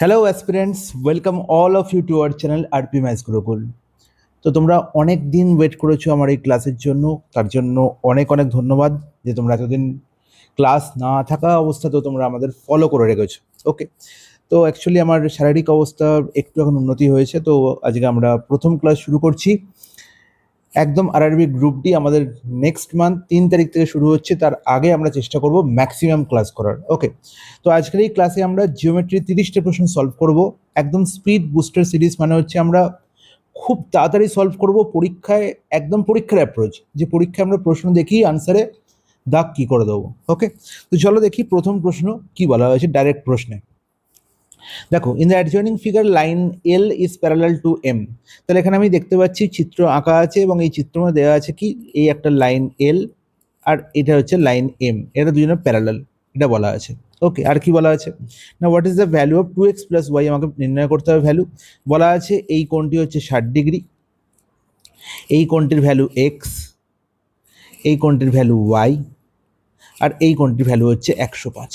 Hello aspirants, welcome all of you to our channel RP maths Gurukul. তো তোমরা অনেক দিন ওয়েট করেছো আমার এই ক্লাসের জন্য, তার জন্য অনেক অনেক ধন্যবাদ যে তোমরা এতদিন ক্লাস না থাকা অবস্থাতেও তোমরা আমাদের ফলো করে রেখেছো। ওকে, তো অ্যাকচুয়ালি আমার শারীরিক অবস্থা একটু এখন উন্নতি হয়েছে, তো আজকে আমরা প্রথম ক্লাস শুরু করছি। একদম আরআরবি গ্রুপ ডি আমাদের নেক্সট মান্থ 3 তারিখ থেকে শুরু হচ্ছে, তার আগে আমরা চেষ্টা করব ম্যাক্সিমাম ক্লাস করার। ওকে, তো আজকের এই ক্লাসে আমরা জিওমেট্রি 30টা প্রশ্ন সলভ করব। একদম স্পিড বুস্টার সিরিজ, মানে হচ্ছে আমরা খুব তাড়াতাড়ি সলভ করব পরীক্ষায়, একদম পরীক্ষার অ্যাপ্রোচ, যে পরীক্ষায় আমরা প্রশ্ন দেখি আনসারে দাগ কি করে দেবো। ওকে, তো চলো দেখি প্রথম প্রশ্ন কি বলা হয়েছে ডাইরেক্ট প্রশ্নে। দেখো, in the adjoining figure line L is parallel to M. তাহলে এখানে আমি দেখতে পাচ্ছি চিত্র আঁকা আছে এবং এই চিত্র মধ্যে দেওয়া আছে কি, এই একটা লাইন এল আর এটা হচ্ছে লাইন এম, এটা দুজনের প্যারালাল, এটা বলা আছে। ওকে, আর কি বলা আছে না, what is the value of 2x plus y, আমাকে নির্ণয় করতে হবে ভ্যালু। বলা আছে এই কোণটি হচ্ছে 60 ডিগ্রি, এই কোণটির ভ্যালু এক্স, এই কোণটির ভ্যালু ওয়াই, আর এই কোণটির ভ্যালু হচ্ছে 105।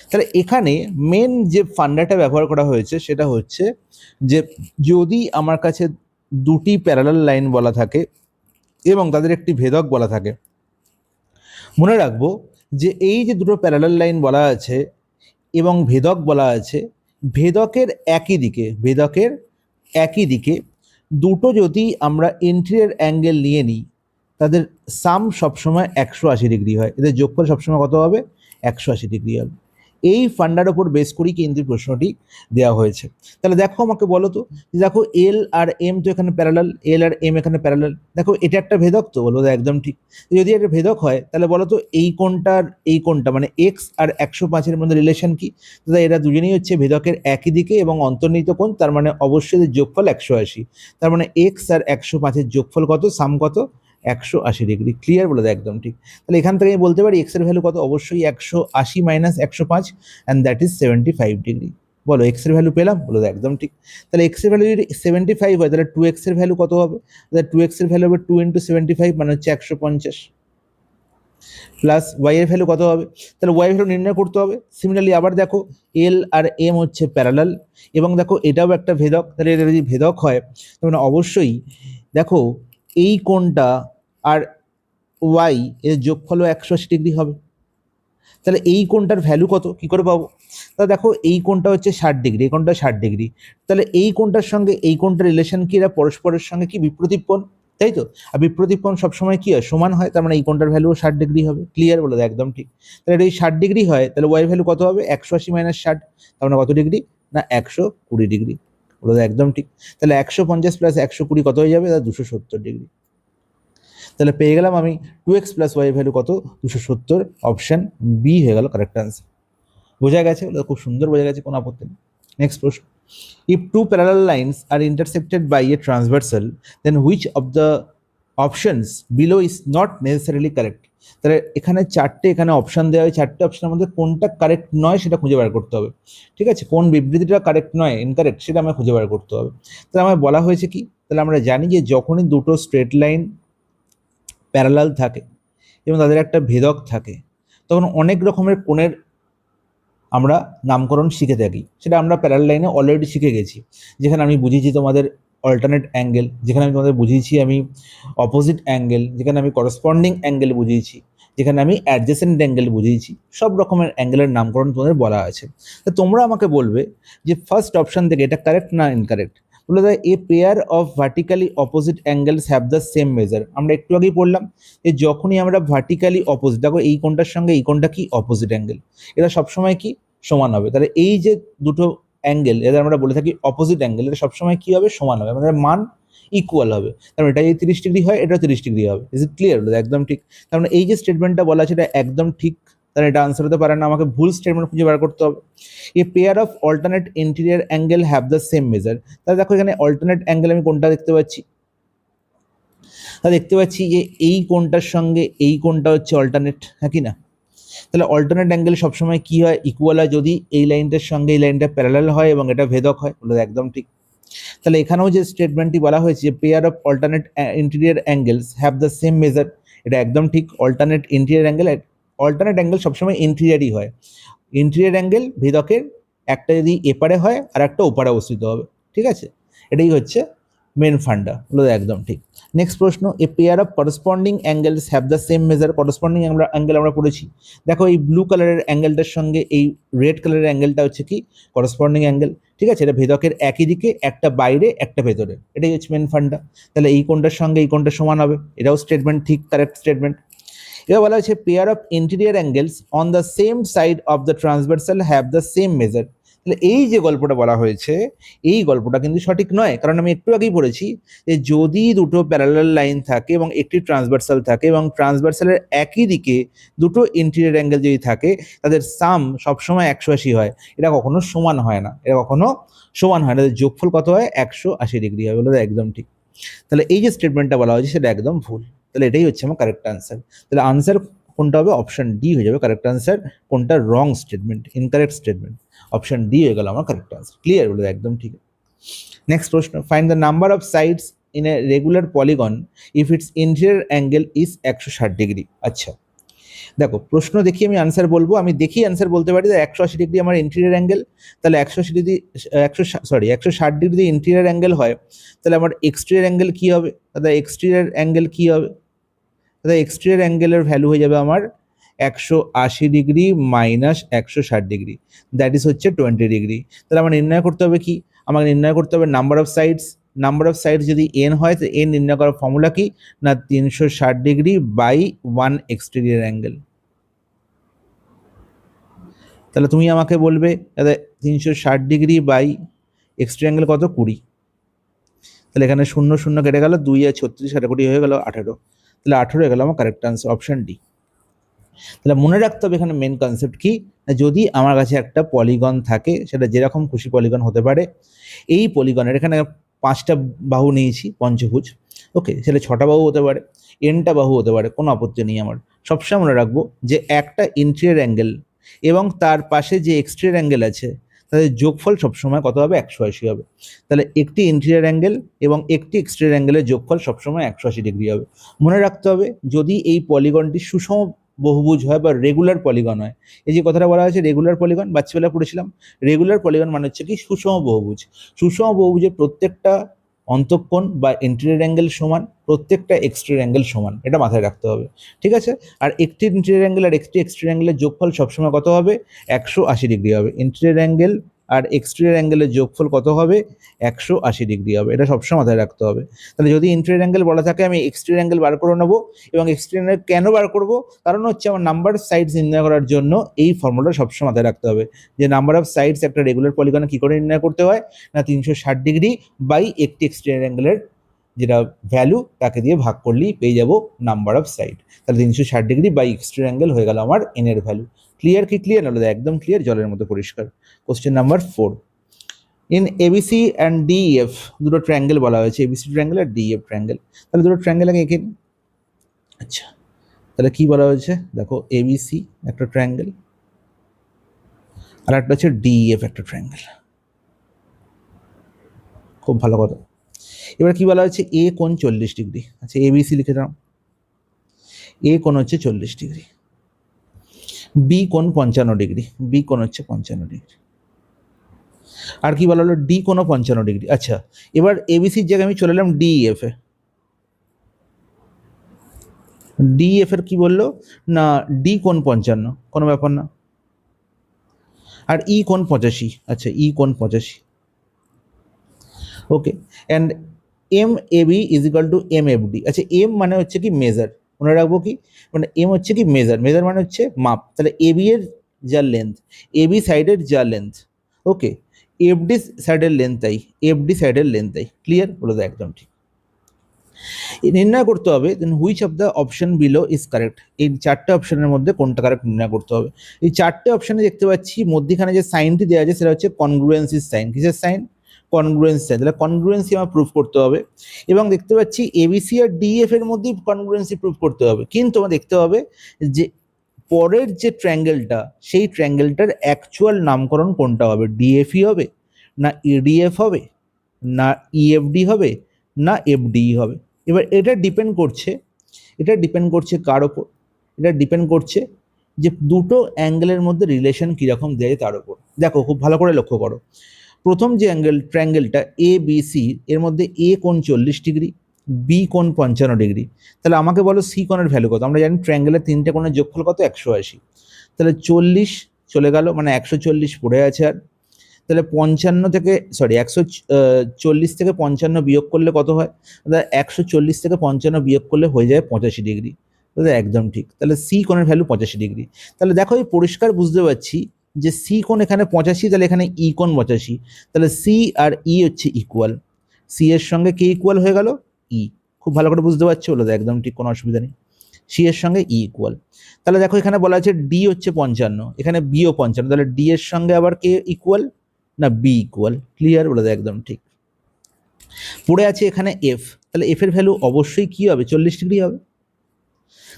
তাহলে এখানে মেন যে ফান্ডাটা ব্যবহার করা হয়েছে সেটা হচ্ছে যে যদি আমার কাছে দুটি প্যারালাল লাইন বলা থাকে এবং তাদের একটি ভেদক বলা থাকে, মনে রাখবো যে এই যে দুটো প্যারালাল লাইন বলা আছে এবং ভেদক বলা আছে, ভেদকের একই দিকে দুটো যদি আমরা ইন্টেরিয়র অ্যাঙ্গেল নিয়ে নিই, তাদের সাম সবসময় 180 ডিগ্রি হয়, এদের যোগফল সবসময় কত হবে? 180 ডিগ্রি হবে। এই ফান্ডার ওপর বেস করেই কিন্তু প্রশ্নটি দেওয়া হয়েছে। তাহলে দেখো, আমাকে বলো তো, দেখো এল আর এম তো এখানে প্যারালাল, এল আর এম এখানে প্যারালাল, দেখো এটা একটা ভেদক, তো বলো তো একদম ঠিক। যদি একটা ভেদক হয় তাহলে বলো তো এই কোণটা মানে এক্স আর 105-এর মধ্যে রিলেশন কি? দাদা এরা দুজনেই হচ্ছে ভেদকের একই দিকে এবং অন্তর্নিহিত কোণ, তার মানে অবশ্যই এদের যোগফল 180। তার মানে এক্স আর 105-এর যোগফল কত, সাম কত? 180 ডিগ্রি। ক্লিয়ার? বলে দেয় একদম ঠিক। তাহলে এখান থেকে আমি বলতে পারি এক্স এর ভ্যালু কত, অবশ্যই 180 minus 105, and that is 75 degree. বলো এক্স এর ভ্যালু পেলাম? বলো একদম ঠিক। তাহলে এক্স এর ভ্যালু যদি 75 হয় তাহলে 2x এর ভ্যালু কত হবে? তাহলে 2x এর ভ্যালু হবে 2 ইন্টু 75, মানে হচ্ছে 150, প্লাস ওয়াই এর ভ্যালু কত হবে? তাহলে ওয়াই ভ্যালু নির্ণয় করতে হবে। সিমিলারলি আবার দেখো, এল আর এম হচ্ছে প্যারালাল এবং দেখো এটাও একটা ভেদক, তাহলে এটা যদি ভেদক হয় তাহলে অবশ্যই দেখো এই কোণটা আর ওয়াই এর যোগফলও 180 ডিগ্রি হবে। তাহলে এই কোণটার ভ্যালু কত কি করে পাবো? তাহলে দেখো এই কোণটা হচ্ছে 60 ডিগ্রি, এই কোণটা 60 ডিগ্রি, তাহলে এই কোণটার সঙ্গে এই কোণটার রিলেশন কি? এরা পরস্পরের সঙ্গে কি বিপ্রতীপ কোণ, তাই তো? আর বিপ্রতীপ কোণ সবসময় কি হয়? সমান হয়, তার মানে এই কোণটার ভ্যালুও 60 ডিগ্রি হবে। ক্লিয়ার? বলে দেয় একদম ঠিক। তাহলে এটা 60 ডিগ্রি হয় তাহলে ওয়াই ভ্যালু কত হবে? 180 মাইনাস 60, তার মানে কত ডিগ্রি? না 120 ডিগ্রি। বলে দেয় একদম ঠিক। তাহলে 150 প্লাস 120 কত হয়ে যাবে? 270 ডিগ্রি। তাহলে পেয়ে গেলাম আমি 2x প্লাস ওয়াই ভ্যালু কত? 270। অপশন বি হয়ে গেল কারেক্ট আনসার। বোঝা গেছে? খুব সুন্দর বোঝা গেছে, কোনো আপত্তি নেই। নেক্সট প্রশ্ন, if two parallel lines are intersected by a transversal then which of the options below is not necessarily correct. তাহলে এখানে এখানে অপশন দেওয়া হয়, 4টে অপশনের মধ্যে কোনটা কারেক্ট নয় সেটা খুঁজে বার করতে হবে। ঠিক আছে, কোন বিবৃতিটা কারেক্ট নয়, ইনকারেক্ট, সেটা আমায় খুঁজে বার করতে হবে। তাহলে আমায় বলা হয়েছে কি, তাহলে আমরা জানি যে যখনই দুটো স্ট্রেট লাইন প্যারালাল থাকে এবং তাদের একটা ভেদক থাকে, তখন অনেক রকমের কোণের আমরা নামকরণ শিখে থাকি, সেটা আমরা প্যারালাল লাইনে অলরেডি শিখে গেছি। যেখানে আমি বুঝিয়েছি তোমাদের অল্টারনেট অ্যাঙ্গেল, যেখানে আমি তোমাদের বুঝিয়েছি আমি অপোজিট অ্যাঙ্গেল, যেখানে আমি করসপন্ডিং অ্যাঙ্গেল বুঝিয়েছি, যেখানে আমি অ্যাডজেসেন্ট অ্যাঙ্গেল বুঝিয়েছি, সব রকমের অ্যাঙ্গেলের নামকরণ তোমাদের বলা আছে। তো তোমরা আমাকে বলবে যে ফার্স্ট অপশন থেকে এটা কারেক্ট না ইনকারেক্ট। বলে দেয় এ pair of vertically opposite angles have the same measure. আমরা একটু আগেই পড়লাম যে যখনই আমরা ভার্টিক্যালি অপোজিট, দেখো এই কোণটার সঙ্গে এই কোণটা কি? অপোজিট অ্যাঙ্গেল, এটা সবসময় কি? সমান হবে। তাহলে এই যে দুটো অ্যাঙ্গেল, এদের আমরা বলে থাকি অপোজিট অ্যাঙ্গেল, এটা সবসময় কি হবে? সমান হবে, আমাদের মান ইকুয়াল হবে। তার মানে এটা যদি 30 ডিগ্রি হয় এটা 30 ডিগ্রি হবে। Is it clear? একদম ঠিক। তার মানে এই যে স্টেটমেন্টটা বলা আছে এটা একদম ঠিক, তাহলে এটা আনসার হতে পারে না, আমাকে ভুল স্টেটমেন্ট খুঁজে বার করতে হবে। এ pair of alternate interior angle have the same measure. তাহলে দেখো এখানে অল্টারনেট অ্যাঙ্গেল আমি কোনটা দেখতে পাচ্ছি? তাহলে দেখতে পাচ্ছি যে এই কোণটার সঙ্গে এই কোণটা হচ্ছে অল্টারনেট, হ্যাঁ কি না? তাহলে অল্টারনেট অ্যাঙ্গেল সবসময় কি হয়? ইকুয়াল হয়, যদি এই লাইনটার সঙ্গে এই লাইনটা প্যারালাল হয় এবং এটা ভেদক হয়। বলে একদম ঠিক। তাহলে এখানেও যে স্টেটমেন্টটি বলা হয়েছে যে pair of alternate interior angles have the same measure, এটা একদম ঠিক। অল্টারনেট অ্যাঙ্গেল সবসময় ইন্টেরিয়রই হয়। ইন্টেরিয়র অ্যাঙ্গেল ভেদকের একটা যদি এপারে হয় আর একটা ওপারে অবস্থিত হবে, ঠিক আছে? এটাই হচ্ছে মেন ফান্ডা, হলো একদম ঠিক। নেক্সট প্রশ্ন, এ pair of corresponding angles have the same measure. Corresponding angle আমরা পড়েছি, দেখো এই ব্লু কালারের অ্যাঙ্গেলটার সঙ্গে এই রেড কালারের অ্যাঙ্গেলটা হচ্ছে কি করসপন্ডিং অ্যাঙ্গেল, ঠিক আছে? এটা ভেদকের একই দিকে, একটা বাইরে একটা ভেতরে, এটাই হচ্ছে মেন ফান্ডা। তাহলে এই কোণটার সঙ্গে এই কোণটা সমান হবে, এটাও স্টেটমেন্ট ঠিক, কারেক্ট স্টেটমেন্ট। এবার বলা হচ্ছে pair of interior angles on the same side of the transversal have the same measure. তাহলে এই যে গল্পটা বলা হয়েছে, এই গল্পটা কিন্তু সঠিক নয়, কারণ আমি একটু আগেই পড়েছি যে যদি দুটো প্যারালাল লাইন থাকে এবং একটি ট্রান্সভার্সাল থাকে এবং ট্রান্সভার্সালের একই দিকে দুটো ইন্টেরিয়র অ্যাঙ্গেল যদি থাকে, তাদের সাম সবসময় 180 হয়। এটা কখনো সমান হয় না, এটা কখনো সমান হয় না, তাদের যোগফল কত হয়? 180 ডিগ্রি হয়, বলে একদম ঠিক। তাহলে এই যে স্টেটমেন্টটা বলা হয়েছে সেটা একদম ভুল, তাহলে এটাই হচ্ছে আমার কারেক্ট আনসার। তাহলে আনসার কোনটা হবে? অপশন ডি হয়ে যাবে কারেক্ট আনসার। কোনটা? Wrong statement, incorrect statement, option D হয়ে গেল আমার কারেক্ট আনসার। ক্লিয়ার? বলে একদম ঠিক। নেক্সট প্রশ্ন, find the number of sides in a regular polygon if it's interior angle is 160 degree. আচ্ছা দেখো, প্রশ্ন দেখি আমি আনসার বলবো, আমি দেখি আনসার বলতে পারি। 180 ডিগ্রি আমার ইন্টেরিয়র অ্যাঙ্গেল, তাহলে 180 ডিগ্রি 160 ডিগ্রি যদি ইন্টেরিয়র অ্যাঙ্গেল হয়, তাহলে আমার এক্সটেরিয়র অ্যাঙ্গেল কি হবে? দাদা এক্সটেরিয়র অ্যাঙ্গেল কি হবে? দাদা এক্সটেরিয়র অ্যাঙ্গেলের ভ্যালু হয়ে যাবে আমার 180 degree minus 160 degree, that is হচ্ছে 20 ডিগ্রি। তাহলে আমার নির্ণয় করতে হবে কি? আমাকে নির্ণয় করতে হবে number of sides. Number of sides যদি এন হয়, তো এন নির্ণয় করার ফর্মুলা কি? না 360 ডিগ্রি বাই 1 এক্সটেরিয়র অ্যাঙ্গেল। তাহলে তুমি আমাকে বলবে দাদা 360 ডিগ্রি বাই এক্সটেরিয়র অ্যাঙ্গেল কত? 20। তাহলে এখানে 0 0 কেটে গেল, 2 আর 36 কাটাকুটি হয়ে গেল 18। তাহলে 18 হয়ে গেল আমার কারেক্ট আনসার, অপশন ডি। তাহলে মনে রাখতে হবে এখানে মেন কনসেপ্ট কি, যদি আমার কাছে একটা পলিগন থাকে, সেটা যেরকম খুশি পলিগন হতে পারে, এই পলিগনের এখানে 5টা বাহু নিয়েছি পঞ্চভুজ, ওকে, সেটা 6টা বাহু হতে পারে, এনটা বাহু হতে পারে, কোনো আপত্তি নেই আমার। সবসময় মনে রাখবো যে একটা ইন্টেরিয়র অ্যাঙ্গেল এবং তার পাশে যে এক্সটেরিয়র অ্যাঙ্গেল আছে, তাদের যোগফল সবসময় কত হবে? 180 হবে। তাহলে একটি ইন্টেরিয়র অ্যাঙ্গেল এবং একটি এক্সটেরিয়র অ্যাঙ্গেলের যোগফল সবসময় 180 ডিগ্রি হবে। মনে রাখতে হবে যদি এই পলিগনটি সুষম বহুভুজ হয় বা রেগুলার পলিগন হয়, এই যে কথাটা বলা হয়েছে রেগুলার পলিগন, বাচ্চাবেলা পড়েছিলাম, রেগুলার পলিগন মানে হচ্ছে কি সুষম বহুভুজ। সুষম বহুভুজের প্রত্যেকটা অন্তঃকোণ বা ইন্টেরিয়র অ্যাঙ্গেল সমান, প্রত্যেকটা এক্সটেরিয়র অ্যাঙ্গেল সমান, এটা মাথায় রাখতে হবে, ঠিক আছে? আর একটি ইন্টেরিয়র অ্যাঙ্গেল আর একটি এক্সটেরিয়র অ্যাঙ্গেলের যোগফল সবসময় কত হবে? 180 ডিগ্রি হবে। ইন্টেরিয়র অ্যাঙ্গেল আর এক্সটেরিয়র অ্যাঙ্গেলের যোগফল কত হবে? 180 ডিগ্রি হবে, এটা সবসময় মাথায় রাখতে হবে। তাহলে যদি ইন্টেরিয়র অ্যাঙ্গেল বলা থাকে, আমি এক্সটেরিয়র অ্যাঙ্গেল বার করে নেবো, এবং এক্সটেরিয়র অ্যাঙ্গেল কেন বার করবো? কারণ হচ্ছে আমার নাম্বার অফ সাইডস নির্ণয় করার জন্য এই ফর্মুলা সবসময় মাথায় রাখতে হবে, যে নাম্বার অফ সাইডস একটা রেগুলার পলিগনে কী করে নির্ণয় করতে হয়? না 360 ডিগ্রি বাই একটি এক্সটেরিয়র অ্যাঙ্গেলের যেটা ভ্যালু, তাকে দিয়ে ভাগ করলেই পেয়ে যাবো নাম্বার অফ সাইড। তাহলে 360 ডিগ্রি বাই এক্সটেরিয়র অ্যাঙ্গেল হয়ে গেল আমার এন এর ভ্যালু। ক্লিয়ার কি? ক্লিয়ার না? একদম ক্লিয়ার, জলের মতো পরিষ্কার। Question number 4, in ABC and DF, দুটো ট্রায়াঙ্গেল বলা হয়েছে, এবিসি ট্রায়াঙ্গেল আর ডিএফ ট্রায়াঙ্গেল। তাহলে দুটো ট্রায়াঙ্গেল আগে এঁকে নিই। আচ্ছা, তাহলে কি বলা হয়েছে? দেখো এবিসি একটা ট্রায়াঙ্গেল আর একটা হচ্ছে ডিএফ একটা ট্রায়াঙ্গেল, খুব ভালো কথা। এবার কি বলা হয়েছে? এ কোণ 40 ডিগ্রি। আচ্ছা এবিসি লিখে দাও, এ কোণ হচ্ছে 40 ডিগ্রি, বি কোণ 55 ডিগ্রি, বি কোণ হচ্ছে 55 ডিগ্রি, আর কি বলা হলো? ডি কোণ 55 ডিগ্রি। আচ্ছা এবার এবিসির জায়গায় আমি চলে এলাম ডিএফ এ। ডিএফ এর কি বললো? না ডি কোণ 55, কোনো ব্যাপার না, আর ই কোণ 85। আচ্ছা ই কোণ 85, okay. And M A B is equal to M F D. আচ্ছা এম মানে হচ্ছে কি মেজার, মনে রাখবো কি? মানে এম হচ্ছে কি মেজার, মেজার মানে হচ্ছে মাপ। তাহলে এ বি এর যা লেন্থ, এ বি সাইডের যা লেন্থ, ওকে, এফ ডি সাইডের লেন্থ তাই, এফ ডি সাইডের লেন্থ তাই। ক্লিয়ার? বলে দাও একদম ঠিক। নির্ণয় করতে হবে then which of the option below is correct. এই 4টে অপশনের মধ্যে কোনটা কারেক্ট নির্ণয় করতে হবে। এই 4টে অপশনে দেখতে পাচ্ছি মধ্যখানে যে সাইনটি দেওয়া আছে সেটা হচ্ছে কনগ্রুয়েন্সির সাইন। কিসের সাইন? Congruence sign. তাহলে কনগ্রুয়েন্সি আমার প্রুফ করতে হবে, এবং দেখতে পাচ্ছি এবিসি আর ডিএফ এর মধ্যেই কনগ্রুয়েন্সি প্রুফ করতে হবে। কিন্তু আমার দেখতে হবে যে পরের যে ট্রায়াঙ্গেলটা, সেই ট্রায়াঙ্গেলটার অ্যাকচুয়াল নামকরণ কোনটা হবে? ডিএফই হবে, না ইডিএফ হবে, না ইএফডি হবে, না এফডিই হবে। এবার এটা ডিপেন্ড করছে কার ওপর? এটা ডিপেন্ড করছে যে দুটো অ্যাঙ্গেলের মধ্যে রিলেশন কীরকম দেয় তার উপর। দেখো খুব ভালো করে লক্ষ্য করো, প্রথম যে ট্রায়াঙ্গেলটা এ বি সি, এর মধ্যে এ কোণ 40 ডিগ্রি, বি কোণ 55 ডিগ্রি। তাহলে আমাকে বলো সি কোণের ভ্যালু কত? আমরা জানি ট্রায়াঙ্গেলের তিনটে কোণের যোগফল কত? 180। তাহলে 40 চলে গেল, মানে 140 পড়ে আছে। আর তাহলে 55 থেকে 140 থেকে 55 বিয়োগ করলে কত হয়? 140 থেকে 55 বিয়োগ করলে হয়ে যায় 85 ডিগ্রি। তাহলে একদম ঠিক। তাহলে সি কোণের ভ্যালু 85 ডিগ্রি। তাহলে দেখো এই পরিষ্কার বুঝতে পারছি যে সি কোণ এখানে 85, তাহলে এখানে ই কোণ 85। তাহলে সি আর ই হচ্ছে ইকুয়াল। সি এর সঙ্গে কে ইকুয়াল হয়ে গেল? ই। খুব ভালো করে বুঝতে পারছো? হলো একদম ঠিক, কোনো অসুবিধা নেই। সি এর সঙ্গে ই ইকুয়াল। তাহলে দেখো এখানে বলা আছে ডি হচ্ছে 55, এখানে বিও 55, তাহলে ডি এর সঙ্গে আবার কে ইকুয়াল? না বি ইকুয়াল। ক্লিয়ার? বলে দেয় একদম ঠিক। পড়ে আছে এখানে এফ, তাহলে এফ এর ভ্যালু অবশ্যই কি হবে? 40 ডিগ্রি হবে,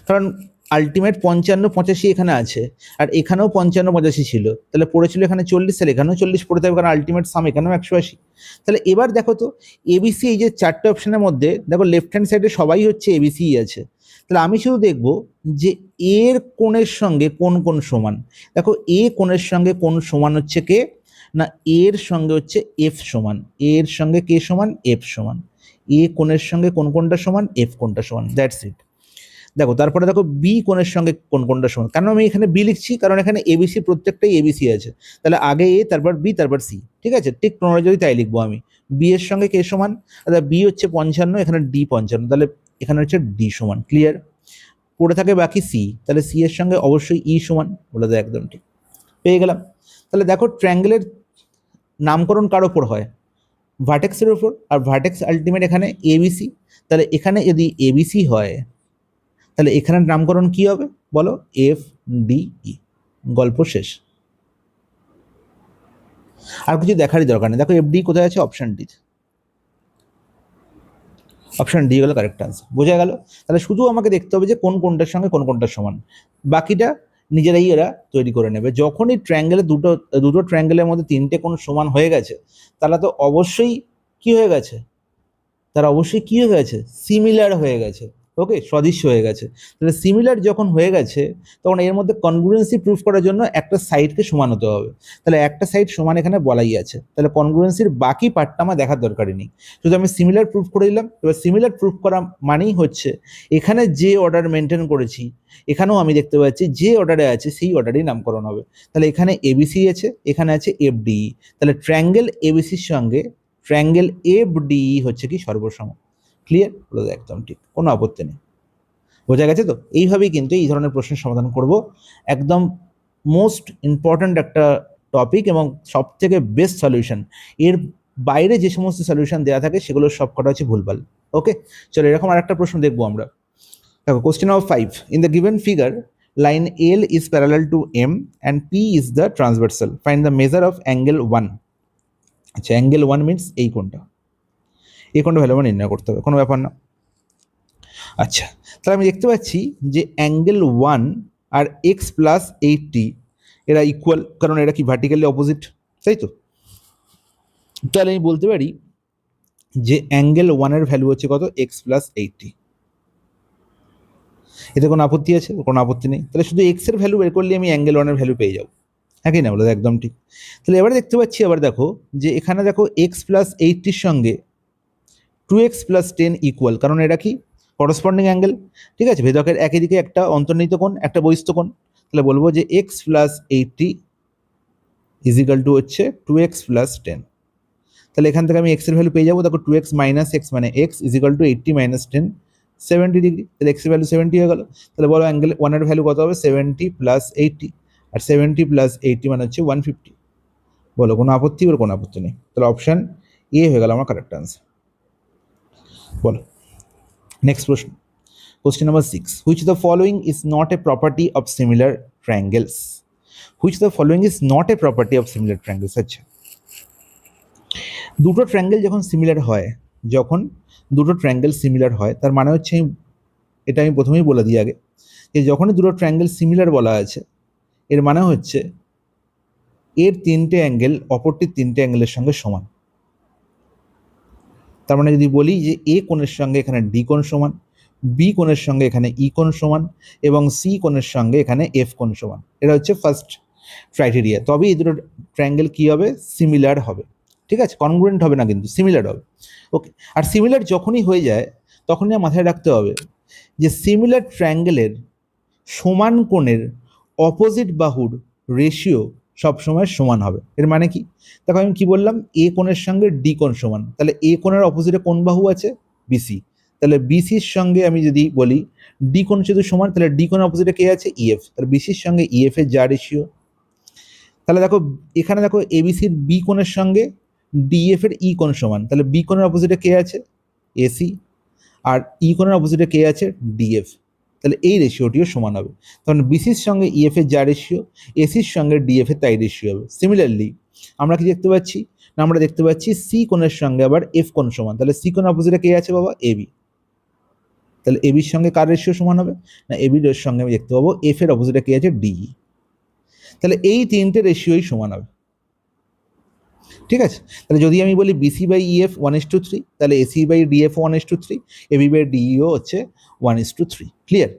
কারণ আলটিমেট 55 85 এখানে আছে, আর এখানেও 55 85 ছিল, তাহলে পড়েছিল এখানে 40, তাহলে এখানেও 40 পড়ে থাকবে, কারণ আলটিমেট সাম এখানেও 180। তাহলে এবার দেখো তো এবিসি, এই যে চারটে অপশনের মধ্যে দেখো লেফট হ্যান্ড সাইডে সবাই হচ্ছে এবিসি আছে। তাহলে আমি শুধু দেখবো যে এর কোণের সঙ্গে কোন কোন সমান। দেখো এ কোণের সঙ্গে কোন সমান হচ্ছে কে? না এর সঙ্গে হচ্ছে এফ সমান। এর সঙ্গে কে সমান? এফ সমান। এ কোণের সঙ্গে কোন কোনটা সমান? এফ কোণটা সমান। That's it. দেখো তারপরে দেখো বি কোণের সঙ্গে কোন কোনটা সমান। কারণ আমি এখানে বি লিখছি, কারণ এখানে এবিসি প্রত্যেকটাই এবিসি আছে। তাহলে আগে এ, তারপর বি, তারপর সি। ঠিক আছে, ঠিক ক্রোনোলজি তাই লিখবো আমি। বি এর সঙ্গে কে সমান? তাহলে বি হচ্ছে 55, এখানে ডি 55, তাহলে এখানে হচ্ছে ডি সমান। ক্লিয়ার? পড়ে থাকে বাকি সি, তাহলে সি এর সঙ্গে অবশ্যই ই সমান। বলে দেয় একদম ঠিক, পেয়ে গেলাম। তাহলে দেখো ট্রায়াঙ্গেলের নামকরণ কার ওপর হয়? ভার্টেক্সের ওপর। আর ভার্টেক্স আলটিমেট এখানে এবিসি, তাহলে এখানে যদি এবিসি হয় তাহলে এখানের নামকরণ কি হবে বলো? F D E. গল্প শেষ, আর কিছু দেখারই দরকার নেই। দেখো এফ ডি কোথায় আছে? Option D. অপশন ডি হলো কারেক্ট আনসার। বোঝা গেল? তাহলে শুধু আমাকে দেখতে হবে যে কোন কোনটার সঙ্গে কোন কোনটার সমান, বাকিটা নিজেরাই এরা তৈরি করে নেবে। যখনই ট্রায়াঙ্গেলে দুটো ট্রায়াঙ্গেলের মধ্যে তিনটে কোণ সমান হয়ে গেছে, তাহলে তো অবশ্যই কি হয়ে গেছে? তারা অবশ্যই কি হয়ে গেছে? সিমিলার হয়ে গেছে। ওকে, সদৃশ্য হয়ে গেছে। তাহলে সিমিলার যখন হয়ে গেছে, তখন এর মধ্যে কনগ্রুয়েন্সি প্রুফ করার জন্য একটা সাইডকে সমান হতে হবে। তাহলে একটা সাইড সমান এখানে বলাই আছে, তাহলে কনগ্রুয়েন্সির বাকি পার্টটা আমার দেখার দরকারই নেই, শুধু আমি সিমিলার প্রুফ করে দিলাম। এবার সিমিলার প্রুফ করা মানেই হচ্ছে এখানে যে অর্ডার মেনটেন করেছি, এখানেও আমি দেখতে পাচ্ছি যে অর্ডারে আছে সেই অর্ডারেই নামকরণ হবে। তাহলে এখানে এবিসি আছে, এখানে আছে এফডি। তাহলে ট্রায়াঙ্গেল এবিসির সঙ্গে ট্রায়াঙ্গেল এফডি হচ্ছে কি সর্বসম। ক্লিয়ার? বলে দেয় একদম ঠিক, কোনো আপত্তি নেই। বোঝা গেছে তো? এইভাবেই কিন্তু এই ধরনের প্রশ্নের সমাধান করব। একদম মোস্ট ইম্পর্ট্যান্ট একটা টপিক এবং সব থেকে বেস্ট সলিউশন। এর বাইরে যে সমস্ত সলিউশন দেওয়া থাকে সেগুলো সব কটা হচ্ছে ভুলভাল। ওকে, চলো এরকম আর একটা প্রশ্ন দেখবো আমরা। দেখো question number 5, in the given figure line L is parallel to M and P is the transversal, find the measure of angle 1। আচ্ছা, অ্যাঙ্গেল 1 মিনস এই কোণটা, এই কোণটা ভ্যালু আমার নির্ণয় করতে হবে, কোনো ব্যাপার না। আচ্ছা, তাহলে আমি দেখতে পাচ্ছি যে অ্যাঙ্গেল 1 আর এক্স প্লাস 80 এরা ইকুয়াল, কারণ এরা কি ভার্টিক্যালি অপোজিট, তাই তো? তাহলে আমি বলতে পারি যে অ্যাঙ্গেল 1-এর ভ্যালু হচ্ছে কত? X plus 80। এতে কোনো আপত্তি আছে? কোনো আপত্তি নেই। তাহলে শুধু এক্স এর ভ্যালু বের করলে আমি অ্যাঙ্গেল 1-এর ভ্যালু পেয়ে যাবো, হ্যাঁ কি না? বলো একদম ঠিক। তাহলে এবারে দেখতে পাচ্ছি, আবার দেখো যে এখানে দেখো এক্স প্লাস 80-র সঙ্গে 2x প্লাস 10 ইকুয়াল, কারণ এটা কি করসপন্ডিং অ্যাঙ্গেল। ঠিক আছে, ভেদকের একই দিকে একটা অন্তর্নিহিত কোণ, একটা বহিস্থ কোণ। তাহলে বলবো যে এক্স প্লাস 80 ইজিক্যাল টু হচ্ছে 2x প্লাস 10। তাহলে এখান থেকে আমি এক্স এর ভ্যালু পেয়ে যাবো। দেখো 2x মাইনাস এক্স মানে x is equal to 80 minus 10, 70 degree. তাহলে এক্স এর ভ্যালু 70 হয়ে গেল। তাহলে বলো অ্যাঙ্গেল 1-এর ভ্যালু কত হবে? 70 প্লাস 80, আর 70 প্লাস 80 মানে হচ্ছে 150। বলো কোনো আপত্তি? বলো কোনো আপত্তি নেই। তাহলে অপশান এ হয়ে গেল আমার কারেক্ট আনসার। বলো নেক্সট প্রশ্ন, question number 6, which the following is not a property of similar triangles? Which the following is not a property of similar triangles. আচ্ছা, দুটো ট্রায়াঙ্গেল যখন সিমিলার হয়, যখন দুটো ট্রায়াঙ্গেল সিমিলার হয়, তার মানে হচ্ছে, এটা আমি প্রথমেই বলে দিই আগে, যে যখনই দুটো ট্রায়াঙ্গেল সিমিলার বলা আছে, এর মানে হচ্ছে এর তিনটে অ্যাঙ্গেল অপরটির তিনটে অ্যাঙ্গেলের সঙ্গে সমান। তার মানে যদি বলি যে এ কোণের সঙ্গে এখানে ডি কোণ সমান, বি কোণের সঙ্গে এখানে ই কোণ সমান এবং সি কোণের সঙ্গে এখানে এফ কোণ সমান। এটা হচ্ছে ফার্স্ট ক্রাইটেরিয়া। তবে এই দুটো ট্রায়াঙ্গেল কী হবে? সিমিলার হবে। ঠিক আছে, কনগ্রুয়েন্ট হবে না কিন্তু সিমিলার হবে। ওকে, আর সিমিলার যখনই হয়ে যায় তখনই মাথায় রাখতে হবে যে সিমিলার ট্রায়াঙ্গেলের সমান কোণের অপোজিট বাহুর রেশিও সবসময় সমান হবে। এর মানে কি? দেখো আমি কি বললাম, এ কোণের সঙ্গে ডি কোণ সমান, তাহলে এ কোণের অপোজিটে কোন বাহু আছে? বিসি। তাহলে বিসির সঙ্গে আমি যদি বলি ডি কোণ যেহেতু সমান, তাহলে ডি কোণের অপোজিটে কে আছে? ইএফ। তাহলে বিসির সঙ্গে ইএফ এর যা রেশিও, তাহলে দেখো এখানে দেখো এবিসির বি কোণের সঙ্গে ডিএফ এর ই কোণ সমান, তাহলে বি কোণের অপোজিটে কে আছে? এসি। আর ই কোণের অপোজিটে কে আছে? ডিএফ। তাহলে এই রেশিওটিও সমান হবে। তখন বিসির সঙ্গে ইএফ এর যা রেশিও, এসির সঙ্গে ডিএফ এর তাই রেশিও হবে। সিমিলারলি আমরা কি দেখতে পাচ্ছি না, আমরা দেখতে পাচ্ছি সি কোণের সঙ্গে আবার এফ কোণ সমান, তাহলে সি কোণের অপোজিটে কে আছে বাবা? এবি। তাহলে এবির সঙ্গে কার রেশিও সমান হবে? না, এবির সঙ্গে আমি দেখতে পাবো এফ এর অপোজিটে কে আছে? ডিই। তাহলে এই তিনটে রেশিওই সমান হবে। ঠিক আছে, তাহলে যদি আমি বলি বিসি বাই ইএফ 1:3, তাহলে AC by DF 1:3, AB by ডিইও হচ্ছে 1:3। ক্লিয়ার?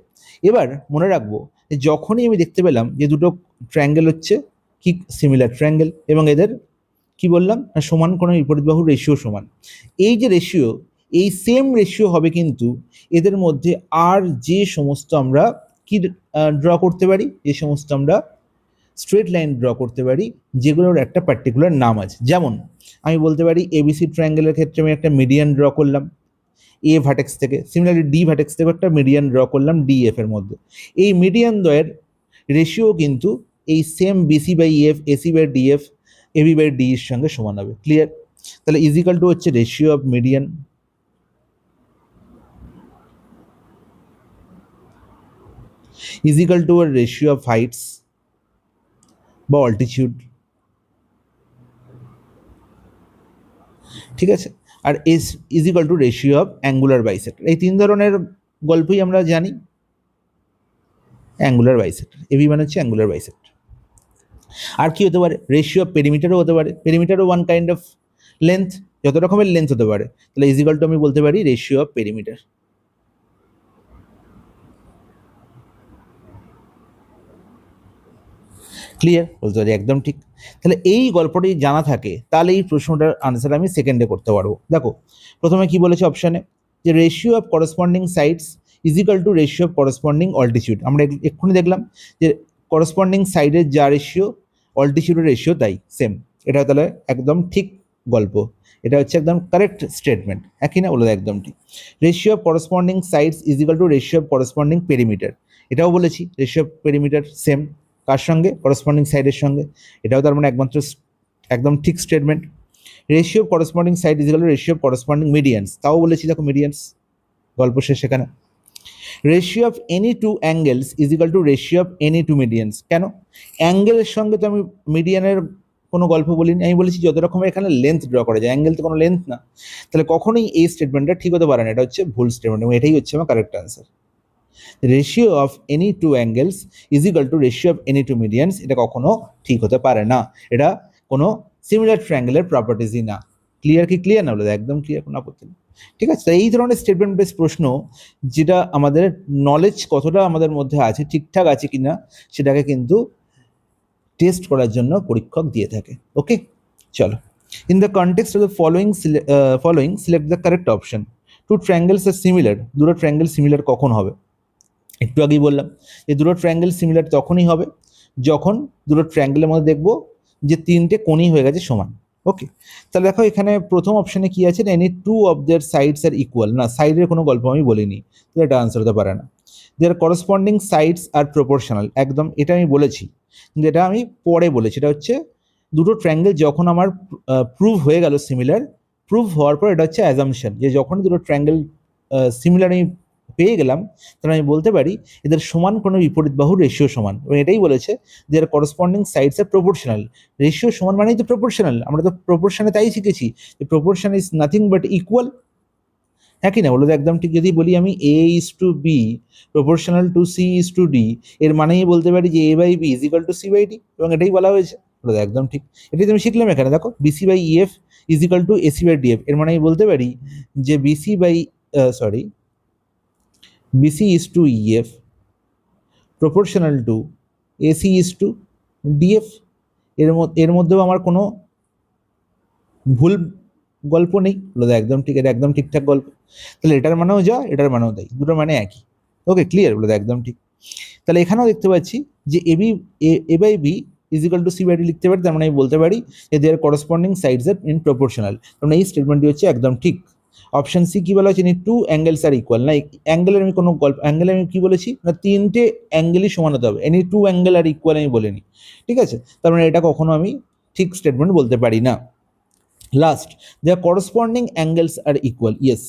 এবার মনে রাখবো যে যখনই আমি দেখতে পেলাম যে দুটো ট্রায়াঙ্গেল হচ্ছে কি সিমিলার ট্রায়াঙ্গেল এবং এদের কি বললাম না সমান কোণের বিপরীত বাহুর রেশিও সমান, এই যে রেশিও, এই সেম রেশিও হবে কিন্তু এদের মধ্যে আর যে সমস্ত আমরা কি ড্র করতে পারি, যে সমস্ত আমরা স্ট্রেট লাইন ড্র করতে পারি যেগুলোর একটা পার্টিকুলার নাম আছে। যেমন আমি বলতে পারি এবিসি ট্রায়াঙ্গেলের ক্ষেত্রে আমি একটা মিডিয়ান ড্র করলাম এ ভার্টেক্স থেকে, সিমিলারলি ডি ভার্টেক্স থেকে একটা মিডিয়ান ড্র করলাম ডিএফ এর মধ্যে। এই মিডিয়ান দ্বয়ের রেশিও কিন্তু এই same BC by EF, AC by DF, AB by D এর সঙ্গে সমান হবে। ক্লিয়ার? তাহলে ইজিক্যাল টু হচ্ছে ratio of median equal to ratio of heights বা অল্টিটিউড। ঠিক আছে, আর is equal to ratio of angular bisector. এই তিন ধরনের গল্পই আমরা জানি। অ্যাঙ্গুলার বাইসেক্টর, এবি মানে হচ্ছে অ্যাঙ্গুলার বাইসেক্টর। আর কি হতে পারে? রেশিও অফ পেরিমিটারও হতে পারে। পেরিমিটারও ওয়ান কাইন্ড অফ লেন্থ, যত রকমের লেন্থ হতে পারে। তাহলে ইজিক্যাল টু আমি বলতে পারি রেশিও অফ পেরিমিটার। ক্লিয়ার? বলতে পারি একদম ঠিক। তাহলে এই গল্পটি জানা থাকে তাহলে এই প্রশ্নটার আনসার আমি সেকেন্ডে করতে পারবো। দেখো প্রথমে কি বলেছে অপশানে, যে ratio of corresponding sides is equal to ratio of corresponding altitude. আমরা এক্ষুনি দেখলাম যে করসপন্ডিং সাইডের যা রেশিও অল্টিটিউডের রেশিও তাই সেম। এটা তাহলে একদম ঠিক গল্প, এটা হচ্ছে একদম কারেক্ট স্টেটমেন্ট। একই না? বলে একদম ঠিক। Ratio of corresponding sides is equal to ratio of corresponding perimeter, এটাও বলেছি রেশিও অফ পেরিমিটার সেম কার সঙ্গে? করসপন্ডিং সাইডের সঙ্গে। এটাও তার মানে একমাত্র একদম ঠিক statement. Ratio of corresponding side equal to ratio of corresponding medians, তাও বলেছি দেখো মিডিয়ান্স, গল্প শেষ সেখানে। Ratio of any two angles equal to ratio of any two medians. কেন? অ্যাঙ্গেলের সঙ্গে তো আমি মিডিয়ানের কোনো গল্প বলিনি, আমি বলেছি যত রকমের এখানে লেন্থ ড্র করা যায়, অ্যাঙ্গেল তো কোনো লেন্থ না। তাহলে কখনোই এই স্টেটমেন্টটা ঠিক হতে পারে না, এটা হচ্ছে ভুল স্টেটমেন্ট এবং এটাই হচ্ছে আমার correct answer. Ratio of any two angles equal to ratio of any two medians, এটা কখনো ঠিক হতে পারে না, এটা কোনো সিমিলার ট্রায়াঙ্গেলের প্রপার্টিজই না। ক্লিয়ার? কি ক্লিয়ার না? বলে একদম ক্লিয়ার, কোনো আপত্তি নেই। ঠিক আছে, এই ধরনের স্টেটমেন্ট বেস প্রশ্ন যেটা আমাদের নলেজ কতটা আমাদের মধ্যে আছে, ঠিকঠাক আছে কিনা সেটাকে কিন্তু টেস্ট করার জন্য পরীক্ষক দিয়ে থাকে। ওকে, চলো। In the context of the following select the correct option. Two triangles are similar, দুটো ট্রায়াঙ্গেল সিমিলার কখন হবে? একটু আগেই বললাম যে দুটো ট্রায়াঙ্গেল সিমিলার তখনই হবে যখন দুটো ট্রায়াঙ্গেলের মধ্যে দেখবো যে তিনটে কোণই হয়ে গেছে সমান। ওকে, তাহলে দেখো এখানে প্রথম অপশানে কি আছে, any two of their sides are equal. না, সাইডের কোনো গল্প আমি বলিনি, তাহলে এটা আনসার হতে পারে না। দেয়ার করসপন্ডিং সাইডস আর প্রপোর্শনাল, একদম এটা আমি বলেছি, কিন্তু এটা আমি পরে বলেছি। এটা হচ্ছে দুটো ট্রায়াঙ্গেল যখন আমার প্রুভ হয়ে গেল সিমিলার, প্রুভ হওয়ার পর এটা হচ্ছে অ্যাজাম্পশন, যে যখন দুটো ট্রায়াঙ্গেল সিমিলার আমি পেয়ে গেলাম তাহলে আমি বলতে পারি এদের সমান কোনো বিপরীত বাহুর রেশিও সমান, এবং এটাই বলেছে দেয়ার করসপন্ডিং সাইডস আর প্রপোর্শনাল। রেশিও সমান মানেই তো প্রপোর্শনাল, আমরা তো প্রপোর্শনে তাই শিখেছি যে proportion is nothing but equal. হ্যাঁ কি না? বলো তো একদম ঠিক। যদি বলি আমি A is to B proportional to C is to D, এর মানেই বলতে পারি যে A by B is equal to C by D, এবং এটাই বলা হয়েছে। বলো তো একদম ঠিক, এটাই তুমি শিখলাম এখানে। দেখো BC by EF is equal to AC by DF, এর মানে আমি বলতে পারি যে BC by BC is to EF proportional to AC is to DF. এর মধ্যেও আমার কোনো ভুল গল্প নেই, বলে একদম ঠিক, এটা একদম ঠিকঠাক গল্প। তাহলে এটার মানেও যা, এটার মানেও তাই, দুটোর মানে একই। ওকে, ক্লিয়ার, বলে একদম ঠিক। তাহলে এখানেও দেখতে পাচ্ছি যে A by B is equal to C by D লিখতে পারি, তার মানে আমি বলতে পারি যে their corresponding sides are in proportional. কারণ এই স্টেটমেন্টটি হচ্ছে একদম ঠিক। অপশন সি কি বলা হচ্ছে, এনি টু অ্যাঙ্গেলস আর ইকুয়াল। না, অ্যাঙ্গেলের আমি কোনো গল্প, অ্যাঙ্গেলে আমি কি বলেছি না, তিনটে অ্যাঙ্গেলই সমান হতে হবে, any two angle are equal আমি বলিনি, ঠিক আছে। তার মানে এটা কখনো আমি ঠিক স্টেটমেন্ট বলতে পারি না। লাস্ট, দেয়ার করসপন্ডিং অ্যাঙ্গেলস আর ইকুয়াল। ইয়েস,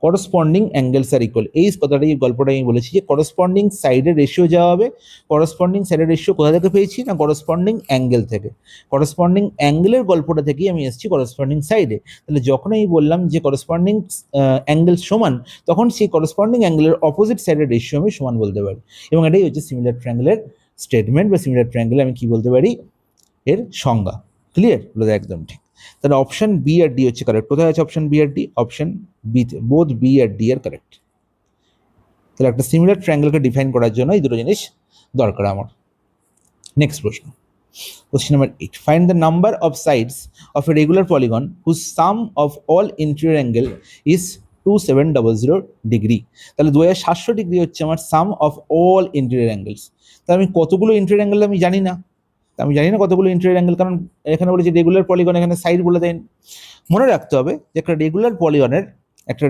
করসপন্ডিং অ্যাঙ্গেলস আর ইকুয়াল, এই কথাটা, এই গল্পটা আমি বলেছি যে করসপন্ডিং সাইডের রেশিও যাওয়া হবে। করসপন্ডিং সাইডের রেশিও কোথা থেকে পেয়েছি না, করসপন্ডিং অ্যাঙ্গেল থেকে। করসপন্ডিং অ্যাঙ্গেলের গল্পটা থেকেই আমি এসেছি করসপন্ডিং সাইডে। তাহলে যখন আমি বললাম যে করসপন্ডিং অ্যাঙ্গেল সমান, তখন সেই করসপন্ডিং অ্যাঙ্গেলের অপোজিট সাইডের রেশিও আমি সমান বলতে পারি। এবং এটাই হচ্ছে সিমিলার ট্রায়াঙ্গেলের স্টেটমেন্ট, বা সিমিলার ট্রায়াঙ্গেলে আমি কি বলতে পারি, এর সংজ্ঞা। ক্লিয়ার, বলে একদম ঠিক। তাহলে অপশন বি আর ডি হচ্ছে কারেক্ট। কোথায় আছে অপশন বি আর ডি? অপশন বিতে, বোথ বি আর ডি আর কারেক্ট। তাহলে একটা সিমিলার ট্রায়াঙ্গেলকে ডিফাইন করার জন্য এই দুটো জিনিস দরকার আমার। নেক্সট প্রশ্ন, question number 8, find the number of sides of a regular polygon whose sum of all interior angle is 2700 degree. তাহলে 2700 ডিগ্রি হচ্ছে আমার sum of all interior angles. তাহলে আমি কতগুলো ইন্টেরিয়র অ্যাঙ্গেল আমি জানি না, কতগুলো ইন্টেরিয়র অ্যাঙ্গেল, কারণ এখানে বলেছি রেগুলার পলিগন, এখানে সাইড বলে দেন। মনে রাখতে হবে যে একটা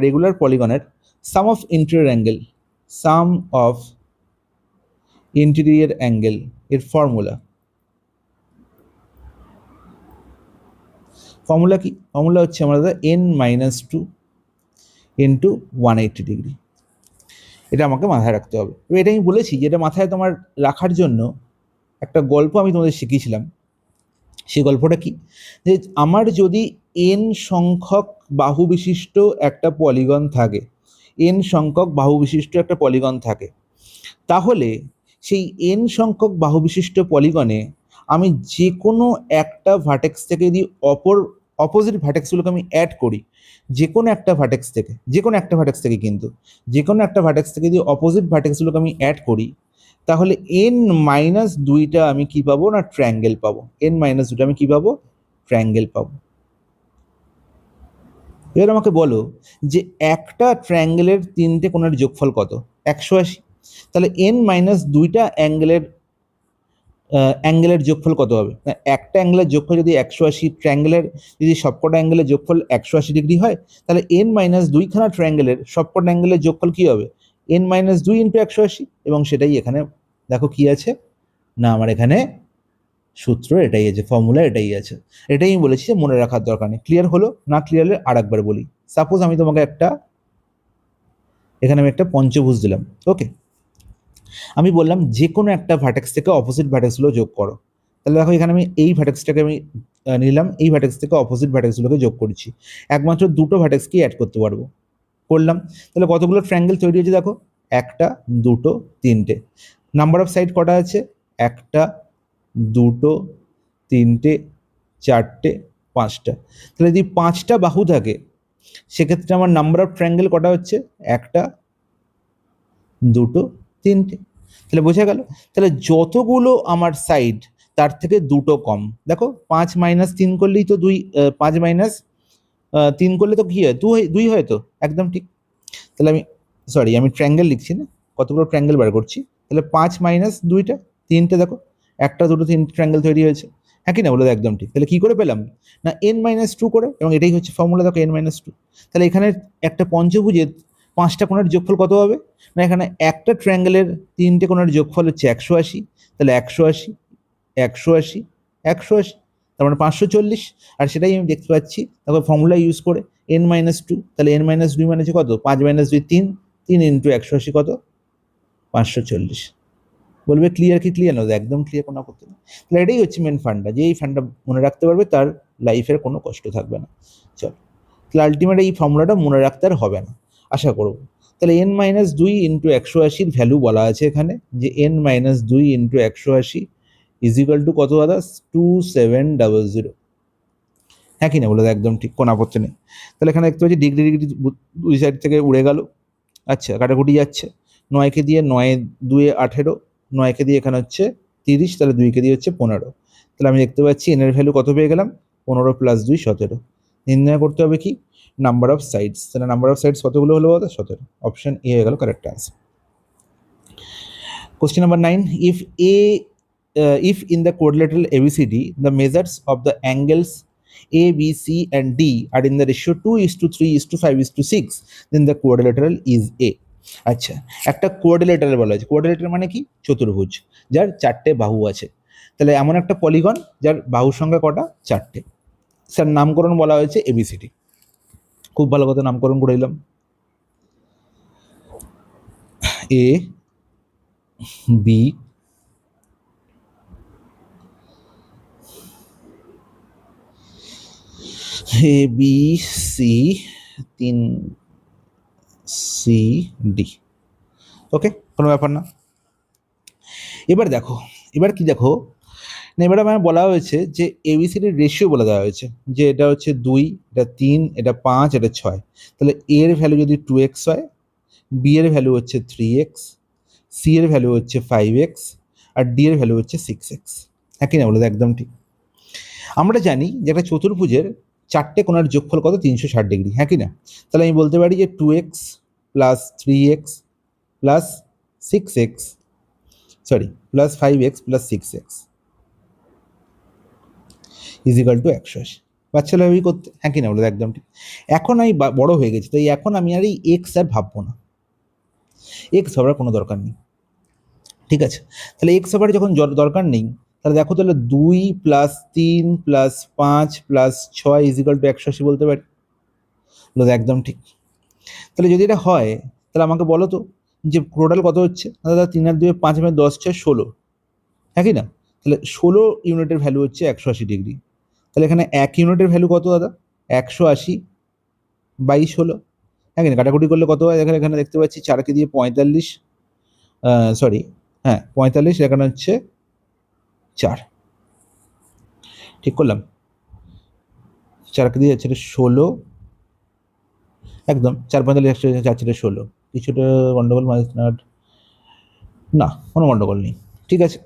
রেগুলার পলিগনের সাম অফ ইন্টেরিয়র অ্যাঙ্গেল এর ফর্মুলা কি? ফর্মুলা হচ্ছে আমাদের n-2 ইন্টু 180 ডিগ্রি। এটা আমাকে মাথায় রাখতে হবে। এটা আমি বলেছি যে এটা মাথায় তোমার রাখার জন্য একটা গল্প আমি তোমাদের শিখিয়েছিলাম। সেই গল্পটা কি, যে আমার যদি n সংখ্যক বাহু বিশিষ্ট একটা পলিগন থাকে, তাহলে সেই n সংখ্যক বাহু বিশিষ্ট পলিগনে আমি যে কোনো একটা ভার্টেক্স থেকে যদি অপোজিট ভার্টেক্সগুলোকে আমি অ্যাড করি, যে কোনো একটা ভার্টেক্স থেকে যদি অপোজিট ভার্টেক্সগুলোকে আমি অ্যাড করি, তাহলে n-2টা আমি কি পাবো না, ট্রায়াঙ্গেল পাবো। n-2টা আমি কি পাবো, ট্রায়াঙ্গেল পাবো। এবার আমাকে বলো যে একটা ট্রায়াঙ্গেলের তিনটে কোণের যোগফল কত? 180। তাহলে n-2টা অ্যাঙ্গেলের যোগফল কত হবে? একটা অ্যাঙ্গেলের যোগফল যদি 180, ট্রায়াঙ্গেলের যদি সবকটা অ্যাঙ্গেলের যোগফল 180 ডিগ্রি হয়, তাহলে n-2 খানা ট্রায়াঙ্গেলের সবকটা অ্যাঙ্গেলের যোগফল কি হবে? n-2 into 180। এবং সেটাই এখানে দেখো কি আছে না, আমার এখানে সূত্র এটাই আছে, ফর্মুলা এটাই আছে। এটাই আমি বলেছি যে মনে রাখার দরকার নেই। ক্লিয়ার হলো? না ক্লিয়ার হলে আর একবার বলি। সাপোজ আমি তোমাকে এখানে আমি একটা পঞ্চভুজ দিলাম, ওকে। আমি বললাম যে কোনো একটা ভার্টেক্স থেকে অপোজিট ভার্টেক্সগুলো যোগ করো। তাহলে দেখো এখানে আমি এই ভার্টেক্সটাকে আমি নিলাম, এই ভার্টেক্স থেকে অপোজিট ভার্টেক্সগুলোকে যোগ করছি। একমাত্র দুটো ভার্টেক্সকে অ্যাড করতে পারবো, করলাম। তাহলে কতগুলো ট্রায়াঙ্গেল তৈরি হয়েছে দেখো, একটা, দুটো, তিনটে। নাম্বার অফ সাইড কটা আছে? একটা, দুটো, তিনটে, চারটে, পাঁচটা। তাহলে যদি 5টা বাহু থাকে, সেক্ষেত্রে আমার নাম্বার অফ ট্রায়াঙ্গেল কটা হচ্ছে? একটা, দুটো, তিনটে। তাহলে বোঝা গেল? তাহলে যতগুলো আমার সাইড তার থেকে দুটো কম। দেখো 5 - 3 করলেই তো 2, 5 - 3 করলে তো কি হয়, 2 হয় তো, একদম ঠিক। তাহলে আমি ট্রায়াঙ্গেল লিখছি না, কতগুলো ট্রায়াঙ্গেল বার করছি। তাহলে 5 - 2টা, 3টে। দেখো একটা, দুটো, 3টে ট্রায়াঙ্গেল তৈরি হয়েছে, হ্যাঁ কি না? বলে একদম ঠিক। তাহলে কি করে পেলাম না, n-2 করে, এবং এটাই হচ্ছে ফর্মুলা। দেখো n-2। তাহলে এখানে একটা পঞ্চভুজের 5টা কোণের যোগফল কত হবে না, এখানে একটা ট্রায়াঙ্গেলের 3টে কোণের যোগফল হচ্ছে 180। তাহলে 180, 180, 180, তার মানে 540। আর সেটাই আমি দেখতে পাচ্ছি তারপর ফর্মুলা ইউজ করে n-2। তাহলে n-2 মানে হচ্ছে কত? 5 - 2 3, 3 ইন্টু 180 কত? 540। বলবে ক্লিয়ার কি ক্লিয়ার? না, একদম ক্লিয়ার, কোনো করতে না। তাহলে এটাই হচ্ছে মেন ফান্ডা, যে এই ফান্ডা মনে রাখতে পারবে তার লাইফের কোনো কষ্ট থাকবে না। চল, তাহলে আলটিমেট এই ফর্মুলাটা মনে রাখতে আর হবে না, আশা করব। তাহলে n-2 ইন্টু 180-র ভ্যালু বলা আছে এখানে, যে n-2 into 180 is equal to কত দাদা? 2700। হ্যাঁ কি না? বলে একদম ঠিক, কোনো আপত্তি নেই। তাহলে এখানে দেখতে পাচ্ছি ডিগ্রি দুই সাইড থেকে উড়ে গেল। আচ্ছা কাটাকুটি যাচ্ছে, 9কে দিয়ে 9 2 18, 9কে দিয়ে এখানে হচ্ছে 30, তাহলে 2কে দিয়ে হচ্ছে 15। তাহলে আমি দেখতে পাচ্ছি এন এর ভ্যালু কত পেয়ে গেলাম, 15 + 2 17। নির্ণয় করতে হবে কি, নাম্বার অফ সাইডস। তাহলে নাম্বার অফ সাইডস কতগুলো হলো বলতো, 17। অপশন এ হয়ে গেল correct answer. Question number 9. If in the quadrilateral ABCD the measures of the angles A, B, C, and D are in the ratio 2:3:5:6, then the quadrilateral is A. আচ্ছা, একটা quadrilateral বলা হয়েছে। Quadrilateral মানে কি, চতুর্ভুজ যার 4টে বাহু আছে। তাহলে এমন একটা পলিগন যার বাহুর সংখ্যা কটা, 4টে। স্যার নামকরণ বলা হয়েছে ABCD। খুব ভালো কথা, নামকরণ করে দিলাম। A, B, C, 3 C, D। ওকে, কোনো ব্যাপার না। এবার দেখো, এবার কি দেখো না, এবার আমার বলা হয়েছে যে এবিসিডির রেশিও বলে দেওয়া হয়েছে যে এটা হচ্ছে 2, এটা 3, এটা 5, এটা 6। তাহলে এ এর ভ্যালু যদি 2x হয়, বি এর ভ্যালু হচ্ছে 3x, সি এর ভ্যালু হচ্ছে 5x, আর ডি এর ভ্যালু হচ্ছে 6x। হ্যাঁ কি না, বলে একদম ঠিক। আমরা জানি যে একটা চতুর্ভুজের 4টে কোণের যোগফল কত, 360 ডিগ্রি। হ্যাঁ কি না, তাহলে আমি বলতে পারি যে 2x + 3x + 6x, sorry + 5x + 6x = 180। বাচ্চারা ওই করতে, হ্যাঁ কি না, বলে একদম ঠিক। এখন আমি বড় হয়ে গেছি, তাই এখন আমি আর এই এক্স আর ভাববো না, এক্স ভাবার কোনো দরকার নেই। ঠিক আছে, তাহলে এক্স ভাবার যখন দরকার নেই, তাহলে দেখো, তাহলে 2 + 3 + 5 + 6 = 180 বলতে পারি। বলে একদম ঠিক। তাহলে যদি এটা হয়, তাহলে আমাকে বলো তো যে টোটাল কত হচ্ছে। দাদা 3 আর 2 5 আর 10 6 16, হ্যাঁ কি না, তাহলে 16 ইউনিটের ভ্যালু হচ্ছে 180 ডিগ্রি। তাহলে এখানে 1 ইউনিটের ভ্যালু কত দাদা, 180/16। হ্যাঁ কি না, কাটাকুটি করলে কত হয়, এখানে দেখতে পাচ্ছি 4কে দিয়ে 45, সরি হ্যাঁ 45, এখানে হচ্ছে 4, ঠিক করলাম। 4কে দিয়ে হচ্ছে 16, একদম 4 45 4 16, কিছুটা গন্ডগোল, না কোনো গন্ডগোল নেই, ঠিক আছে।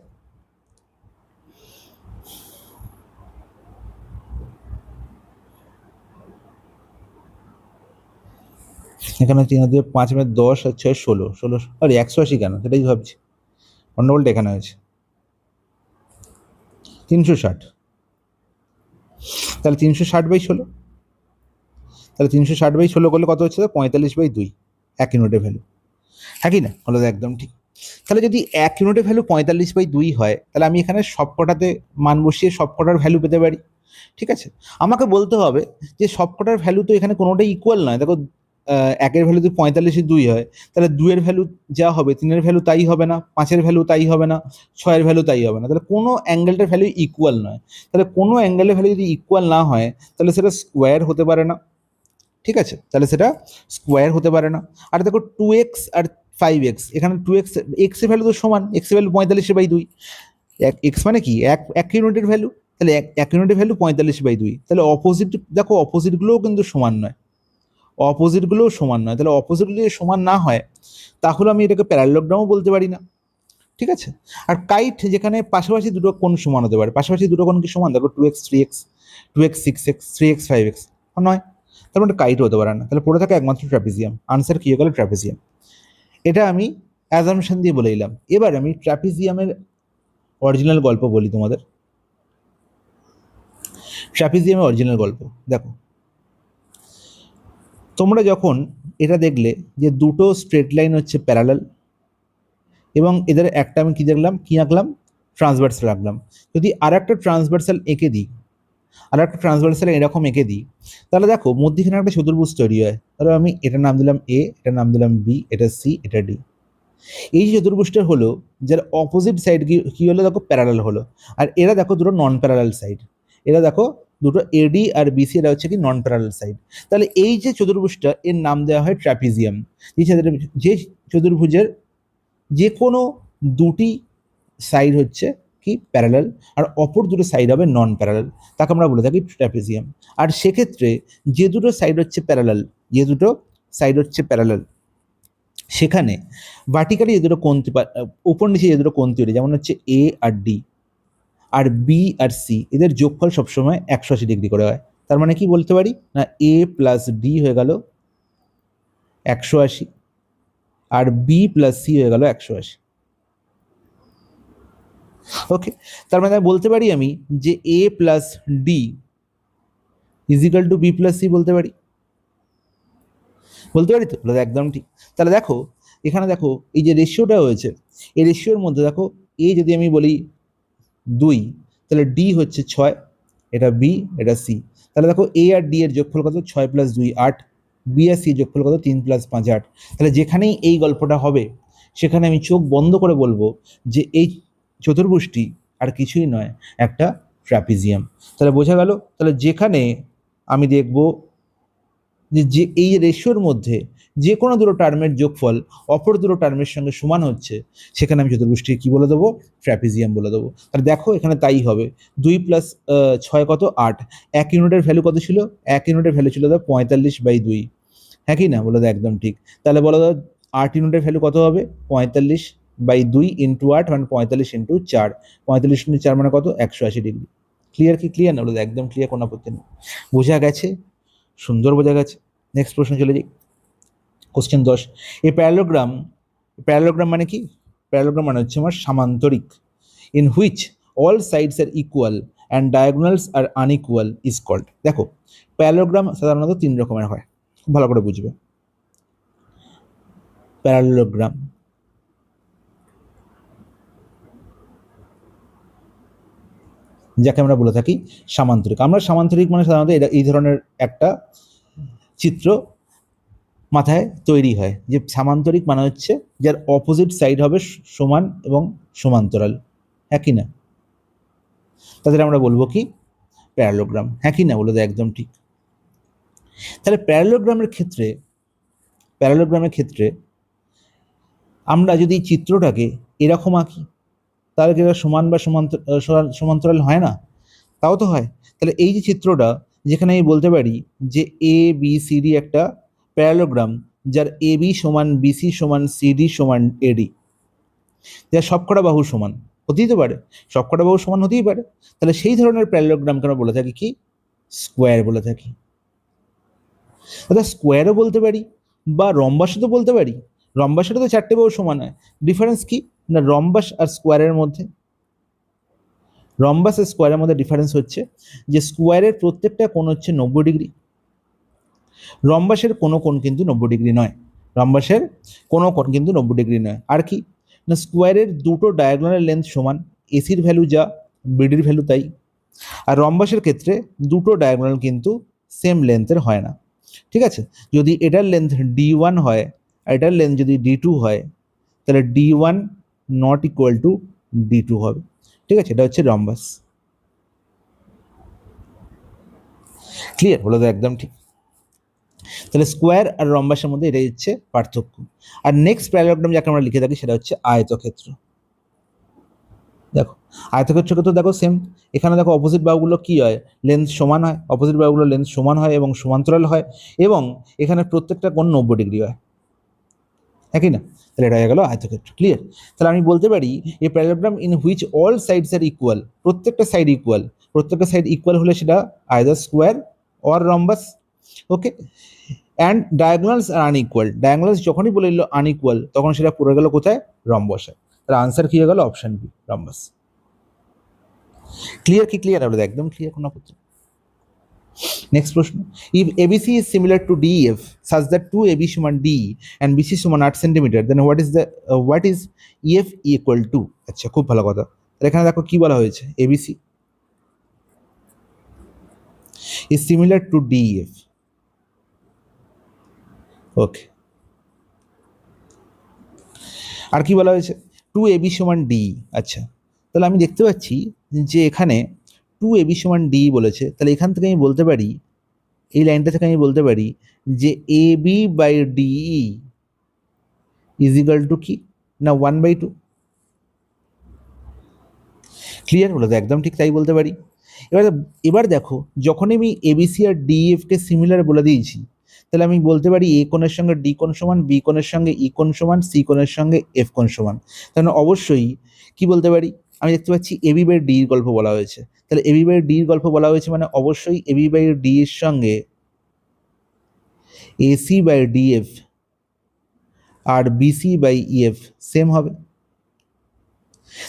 এখানে 3 আর 2 5 আর 10 আর 6 16, সরি 180 কেন, সেটাই ভাবছি, গন্ডগোলটা এখানে হয়েছে। 360, তাহলে 360/16, তাহলে 360/16 করলে কত হচ্ছে, 45/2, 1 ইউনিটের ভ্যালু। হ্যাঁ কি না, হলো একদম ঠিক। তাহলে যদি 1 ইউনিটের ভ্যালু 45/2 হয়, তাহলে আমি এখানে সবকটাতে মান বসিয়ে সবকটার ভ্যালু পেতে পারি। ঠিক আছে, আমাকে বলতে হবে যে সবকটার ভ্যালু তো এখানে কোনোটাই ইকুয়াল নয়। দেখো, 1-এর ভ্যালু যদি 45/2 হয়, তাহলে 2-এর ভ্যালু যা হবে, 3-এর ভ্যালু তাই হবে না, 5-এর ভ্যালু তাই হবে না, 6-এর ভ্যালু তাই হবে না। তাহলে কোনো অ্যাঙ্গেলটার ভ্যালু ইকুয়াল নয়। তাহলে কোনো অ্যাঙ্গেলের ভ্যালু যদি ইকুয়াল না হয়, তাহলে সেটা স্কোয়ার হতে পারে না। ঠিক আছে, তাহলে সেটা স্কোয়ার হতে পারে না। আর দেখো 2x আর 5x, এখানে 2x, x এর ভ্যালু তো সমান, x এর ভ্যালু 45/2, x মানে কি, এক ইউনিটের ভ্যালু। তাহলে এক ইউনিটের ভ্যালু 45/2, তাহলে অপোজিট, দেখো অপোজিটগুলোও কিন্তু সমান নয়, অপোজিটগুলোও সমান নয়। তাহলে অপোজিটগুলো যদি সমান না হয়, তাহলে আমি এটাকে প্যারালোগ্রামও বলতে পারি না। ঠিক আছে, আর কাইট যেখানে পাশাপাশি দুটো কোণ সমান হতে পারে, পাশাপাশি দুটো কোণ কি সমান, দেখো 2x 3x, 2x 6x, 3x 5x নয়, তার মানে কাইট হতে পারে না। তাহলে পড়ে থাকে একমাত্র ট্র্যাপিজিয়াম। আনসার কি হয়ে গেল, ট্র্যাপিজিয়াম। এটা আমি অ্যাজাম্পশন দিয়ে বলে দিলাম। এবার আমি ট্র্যাপিজিয়ামের অরিজিনাল গল্প বলি তোমাদের। ট্র্যাপিজিয়ামের অরিজিনাল গল্প দেখো, তোমরা যখন এটা দেখলে যে দুটো স্ট্রেট লাইন হচ্ছে প্যারালাল, এবং এদের একটা আমি কি দেখলাম, কি আঁকলাম, ট্রান্সভার্সাল আঁকলাম। যদি আর একটা ট্রান্সভার্সাল এঁকে দিই, আর একটা ট্রান্সভার্সাল এরকম এঁকে দিই, তাহলে দেখো মধ্যখানে একটা চতুর্ভুজ তৈরি হয়। ধরো আমি এটার নাম দিলাম এ, এটার নাম দিলাম বি, এটা সি, এটা ডি। এই চতুর্ভুজটা হলো যার অপোজিট সাইড কি হলো, দেখো প্যারালাল হলো। আর এরা দেখো দুটো নন প্যারালাল সাইড, এরা দেখো দুটো এডি আর বিসি, এরা হচ্ছে কি নন প্যারালাল সাইড। তাহলে এই যে চতুর্ভুজটা, এর নাম দেওয়া হয় ট্র্যাপিজিয়াম। যে চতুর্ভুজের যে কোনো দুটি সাইড হচ্ছে কি প্যারালাল, আর অপর দুটো সাইড হবে নন প্যারালাল, তাকে আমরা বলে থাকি ট্র্যাপিজিয়াম। আর সেক্ষেত্রে যে দুটো সাইড হচ্ছে প্যারালাল, যে দুটো সাইড হচ্ছে প্যারালাল, সেখানে ভার্টিক্যালি যে দুটো কোণ উপর নিচে যে দুটো কোণ তৈরি, যেমন হচ্ছে এ আর ডি আর বি আর সি, এদের যোগফল সবসময় 180 ডিগ্রি করে হয়। তার মানে কি বলতে পারি না, এ প্লাস ডি হয়ে গেল 180 আর বি প্লাস সি হয়ে গেল 180। ওকে, তার মানে বলতে পারি আমি যে A plus D is equal to B plus C বলতে পারি। বলতে পারি তো, একদম ঠিক। তাহলে দেখো এখানে দেখো এই যে রেশিওটা হয়েছে, এই রেশিওর মধ্যে দেখো এ যদি আমি বলি 2, তাহলে ডি হচ্ছে 6, এটা বি এটা সি। তাহলে দেখো এ আর ডি এর যোগফল কত, 6 + 2 8, বি আর সি যোগফল কত, 3 + 5 8। তাহলে যেখানেই এই গল্পটা হবে সেখানে আমি চোখ বন্ধ করে বলবো যে এই চতুর্ভুজটি আর কিছুই নয়, একটা ট্র্যাপিজিয়াম। তাহলে বোঝা গেল, তাহলে যেখানে আমি দেখব যে এই রেশিওর মধ্যে যে কোনো দুটো টার্মের যোগফল অপর দুটো টার্মের সঙ্গে সমান হচ্ছে, সেখানে আমি চতুর্ভুজটিকে কি বলে দেবো, ট্র্যাপিজিয়াম বলে দেবো। তাহলে দেখো এখানে তাই হবে, 2 + 6 কত, 8। 1 ইউনিটের ভ্যালু কত ছিল, 1 ইউনিটের ভ্যালু ছিল 45/2, হ্যাঁ কি না, বলে দাও একদম ঠিক। তাহলে বলো দাও 8 ইউনিটের ভ্যালু কত হবে, 45/2 × 8 মানে 45 × 4, 45 × 4 মানে কত, 180 ডিগ্রি। ক্লিয়ার কি, ক্লিয়ার না, বলে একদম ক্লিয়ার, কোনো আপত্তি নেই। বোঝা গেছে, সুন্দর বোঝা গেছে। নেক্সট প্রশ্ন চলে যাই, কোশ্চেন 10। এই প্যারালোগ্রাম, প্যারালোগ্রাম মানে কি, প্যারালোগ্রাম মানে হচ্ছে আমার সামান্তরিক, in which all sides are equal and diagonals are unequal is called. দেখো প্যারালোগ্রাম সাধারণত 3 রকমের হয়, খুব ভালো করে বুঝবে। প্যারালোগ্রাম যাকে আমরা বলে থাকি সামান্তরিক। আমরা সামান্তরিক মানে সাধারণত এই ধরনের একটা চিত্র মাথায় তৈরি হয়, যে সামান্তরিক মানে হচ্ছে যার অপোজিট সাইড হবে সমান এবং সমান্তরাল, হ্যাঁ কি না, তাদের আমরা বলবো কি, প্যারালোগ্রাম, হ্যাঁ কি না, বলে দেয় একদম ঠিক। তাহলে প্যারালোগ্রামের ক্ষেত্রে, প্যারালোগ্রামের ক্ষেত্রে আমরা যদি চিত্রটাকে এরকম আঁকি, তাহলে কি এটা সমান বা সমান্তরাল হয় না, তাও তো হয়। তাহলে এই যে চিত্রটা, যেখানে আমি বলতে পারি যে এ বি সি ডি একটা প্যারালোগ্রাম, যার এ বি সমান বিসি সমান সিডি সমান এডি, যার সবকটা বাহু সমান, হতেই তো পারে, সবকটা বাহু সমান হতেই পারে। তাহলে সেই ধরনের প্যারালোগ্রামকে আমরা বলে থাকি কি, স্কোয়ার বলে থাকি। অর্থাৎ স্কোয়ারও বলতে পারি বা রম্বাসও তো বলতে পারি। রম্বাসেরও তো 4টে বাহু সমান হয়। ডিফারেন্স কি না, রম্বাস আর স্কোয়ারের মধ্যে, রম্বাস আর স্কোয়ারের মধ্যে ডিফারেন্স হচ্ছে যে স্কোয়ারের প্রত্যেকটা কোণ হচ্ছে 90 ডিগ্রি, রম্বাসের কোনো কোণ কিন্তু 90 ডিগ্রি নয়, রম্বাসের কোনো কোণ কিন্তু 90 ডিগ্রি নয়। আর কি না, স্কোয়ারের দুটো ডায়াগোনালের লেন্থ সমান, এসির ভ্যালু যা বিডির ভ্যালু তাই। আর রম্বাসের ক্ষেত্রে দুটো ডায়াগোনাল কিন্তু সেম লেন্থের হয় না, ঠিক আছে। যদি এটার লেন্থ D1 হয় আর এটার লেন্থ যদি D2 হয়, তাহলে D1 not equal to D2 হবে, ঠিক আছে। এটা হচ্ছে রম্বাস। ক্লিয়ার, বলে তো একদম ঠিক। তাহলে স্কোয়ার আর রম্বাসের মধ্যে এটাই হচ্ছে পার্থক্য। আর নেক্সট প্যারালোগ্রাম যাকে আমরা লিখে থাকি সেটা হচ্ছে আয়তক্ষেত্র। দেখো আয়তক্ষেত্রকে তো দেখো সেম, এখানে দেখো অপোজিট বাহুগুলো কি হয়, লেন্থ সমান হয়, অপোজিট বাহুগুলো লেন্থ সমান হয় এবং সমান্তরাল হয়, এবং এখানে প্রত্যেকটা কোণ 90 ডিগ্রি হয়, একই না। তাহলে এটা হয়ে গেল আয়তক্ষেত্র। ক্লিয়ার। তাহলে আমি বলতে পারি a parallelogram in which all sides are equal, প্রত্যেকটা সাইড ইকুয়াল, প্রত্যেকটা সাইড ইকুয়াল হলে সেটা either square or rhombus. Okay, and diagonals are unequal, diagonals যখনই বলে দিল আনইকুয়াল তখন সেটা পড়ে গেল কোথায়, রম্বসে। তাহলে আনসার কি হয়ে গেল, অপশন বি, রম্বাস। ক্লিয়ার কি, ক্লিয়ার, বলে একদম ক্লিয়ার, কোনো আপত্তি। নেক্সট প্রশ্ন, if ABC is similar to DF such that 2AB সমান ডি and BC সমান 8 centimetre, then what is EF equal to? আচ্ছা, খুব ভালো কথা। তাহলে এখানে দেখো কি বলা হয়েছে, ABC is similar to DEF, ওকে। আর কি বলা হয়েছে, 2AB সমান ডি। আচ্ছা, তাহলে আমি দেখতে পাচ্ছি যে এখানে 2AB সমান ডি বলেছে, তাহলে এখান থেকে আমি বলতে পারি, এই লাইনটা থেকে আমি বলতে পারি যে AB/DE ইজ ইকুয়াল টু কি না 1/2। ক্লিয়ার, বলে তো একদম ঠিক তাই বলতে পারি। এবার দেখো যখন আমি এবিসি আর ডিএফ কে সিমিলার বলে দিয়েছি, তাহলে আমি বলতে পারি এ কোণের সঙ্গে ডি কোণ সমান, বি কোণের সঙ্গে ই কোণ সমান, সি কোণের সঙ্গে এফ কোণ সমান। তাহলে অবশ্যই কি বলতে পারি, আমি দেখতে পাচ্ছি এবি বাই ডি এর গল্প বলা হয়েছে। তাহলে এবি বাই ডি এর গল্প বলা হয়েছে মানে অবশ্যই এবি বাই ডি এর সঙ্গে এসি বাই ডিএফ আর বিসি বাই ইএফ সেম হবে।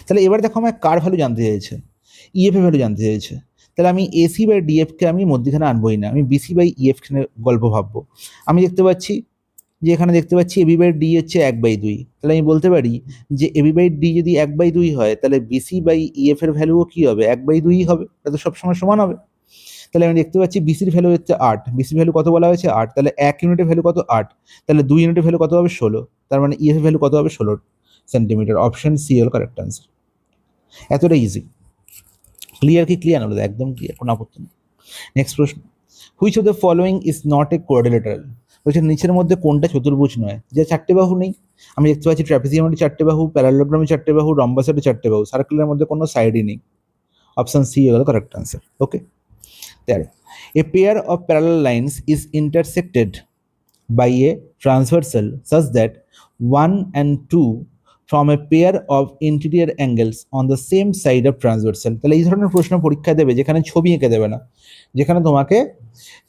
তাহলে এবার দেখো আমার কার ভ্যালু জানতে চাইছে, ইএফ এর ভ্যালু জানতে চাইছে। তাহলে আমি এসি বাই ডিএফকে আমি মধ্যখানে আনবোই না, আমি বিসি বাই ইএফ গল্প ভাববো। আমি দেখতে পাচ্ছি যে এখানে দেখতে পাচ্ছি এবি বাই ডি হচ্ছে 1/2। তাহলে আমি বলতে পারি যে এবি বাই ডি যদি 1/2 হয় তাহলে বিসি বাই ইএফ এর ভ্যালুও কি হবে, 1/2 হবে। এটা তো সবসময় সমান হবে। তাহলে আমি দেখতে পাচ্ছি বিসির ভ্যালু হচ্ছে 8, বিসির ভ্যালু কত বলা হয়েছে 8, তাহলে 1 ইউনিটের ভ্যালু কত 8, তাহলে 2 ইউনিটের ভ্যালু কত হবে 16, তার মানে ইএফ এর ভ্যালু কত হবে 16 সেন্টিমিটার। অপশন সি হল কারেক্ট আনসার। এতটা ইজি। ক্লিয়ার কি ক্লিয়ার হলো? একদম ক্লিয়ার, কোনো আপত্তি নেই। নেক্সট প্রশ্ন, which of the following is not a quadrilateral? বলছে নিচের মধ্যে কোনটা চতুর্ভুজ নয়? যে 4টে বাহু নেই, আমি দেখতে পাচ্ছি ট্র্যাপিজিয়ামের 4টে বাহু, প্যারালেলোগ্রামে 4টে বাহু, রম্বাসের 4টে বাহু, সার্কেলের মধ্যে কোনো সাইডই নেই। অপশন সি হলো correct answer. Okay, 13, a pair of parallel lines is intersected by a transversal such that 1 and 2 from a pair of interior angles on the same side of transversal। তাহলে এই ধরনের প্রশ্ন পরীক্ষা দেবে যেখানে ছবি এঁকে দেবে না, যেখানে তোমাকে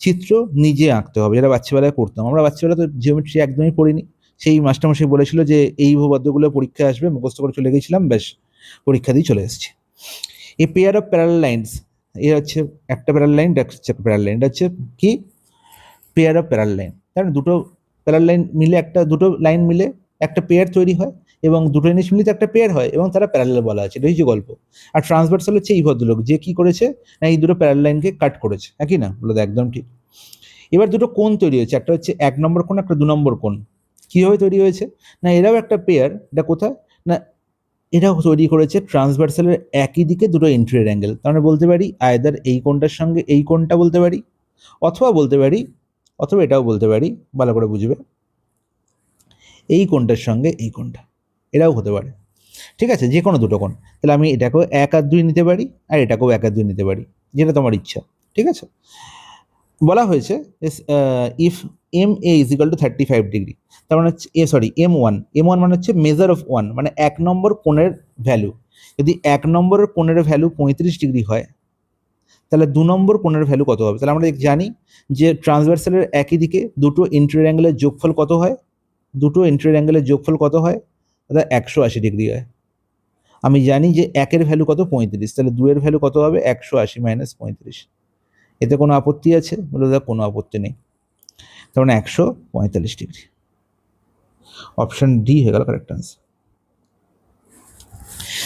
চিত্র নিজে আঁকতে হবে, যেটা বাচ্চাবেলায় করতাম আমরা। বাচ্চাবেলা তো জিওমেট্রি একদমই পড়িনি, সেই মাস্টারমশাই বলেছিল যে এই উপপাদ্যগুলো পরীক্ষায় আসবে, মুখস্থ করে চলে গেছিলাম, বেশ পরীক্ষা দিয়ে চলে এসেছি। A pair of parallel lines, এ হচ্ছে একটা প্যারালাল লাইন, এটা হচ্ছে প্যারালাল লাইন, এটা হচ্ছে কি পেয়ার অফ প্যারালাল লাইন। তার দুটো প্যারালাল লাইন মিলে দুটো লাইন মিলে একটা পেয়ার তৈরি হয়, এবং দুটো জিনিস মিলে একটা পেয়ার হয় এবং তারা প্যারালাল বলা আছে, এটাই যে গল্প। আর ট্রান্সভার্সাল হচ্ছে এই ভদ্রলোক যে কি করেছে না এই দুটো প্যারালাল লাইনকে কাট করেছে, একই না? বলে একদম ঠিক। এবার দুটো কোণ তৈরি হয়েছে, একটা হচ্ছে 1 নম্বর কোণ, একটা 2 নম্বর কোণ। কিভাবে তৈরি হয়েছে না, এরাও একটা পেয়ার, এটা কোথায় না এটাও তৈরি করেছে ট্রান্সভার্সালের একই দিকে দুটো ইন্টেরিয়র অ্যাঙ্গেল। তার মানে বলতে পারি আয়দার এই কোণটার সঙ্গে এই কোণটা বলতে পারি, অথবা এটাও বলতে পারি, ভালো করে বুঝবে, এই কোণটার সঙ্গে এই কোণটা, এটাও হতে পারে। ঠিক আছে, যে কোনো দুটো কোণ। তাহলে আমি এটাকেও 1 আর 2 নিতে পারি, আর এটাকেও 1 আর 2 নিতে পারি, যেটা তোমার ইচ্ছা। ঠিক আছে, বলা হয়েছে if M A is equal to 35 degree, তার মানে হচ্ছে এম ওয়ান মানে হচ্ছে মেজার অফ 1, মানে 1 নম্বর কোণের ভ্যালু। যদি 1 নম্বরের কোণের ভ্যালু 35 ডিগ্রি হয় তাহলে 2 নম্বর কোণের ভ্যালু কত হবে? তাহলে আমরা জানি যে ট্রান্সভার্সালের একই দিকে দুটো ইন্টেরিয়র অ্যাঙ্গেলের যোগফল কত হয়, দুটো ইন্টেরিয়র অ্যাঙ্গেলের যোগফল কত হয়? দাদা 180 ডিগ্রি হয়। আমি জানি যে 1 এর ভ্যালু কত 35, তাহলে 2 এর ভ্যালু কত হবে 180 মাইনাস 35। এতে কোনো আপত্তি আছে? বলে দাদা কোনো আপত্তি নেই, তার মানে 145 ডিগ্রি। অপশন ডি হয়ে গেল কারেক্ট আনসার।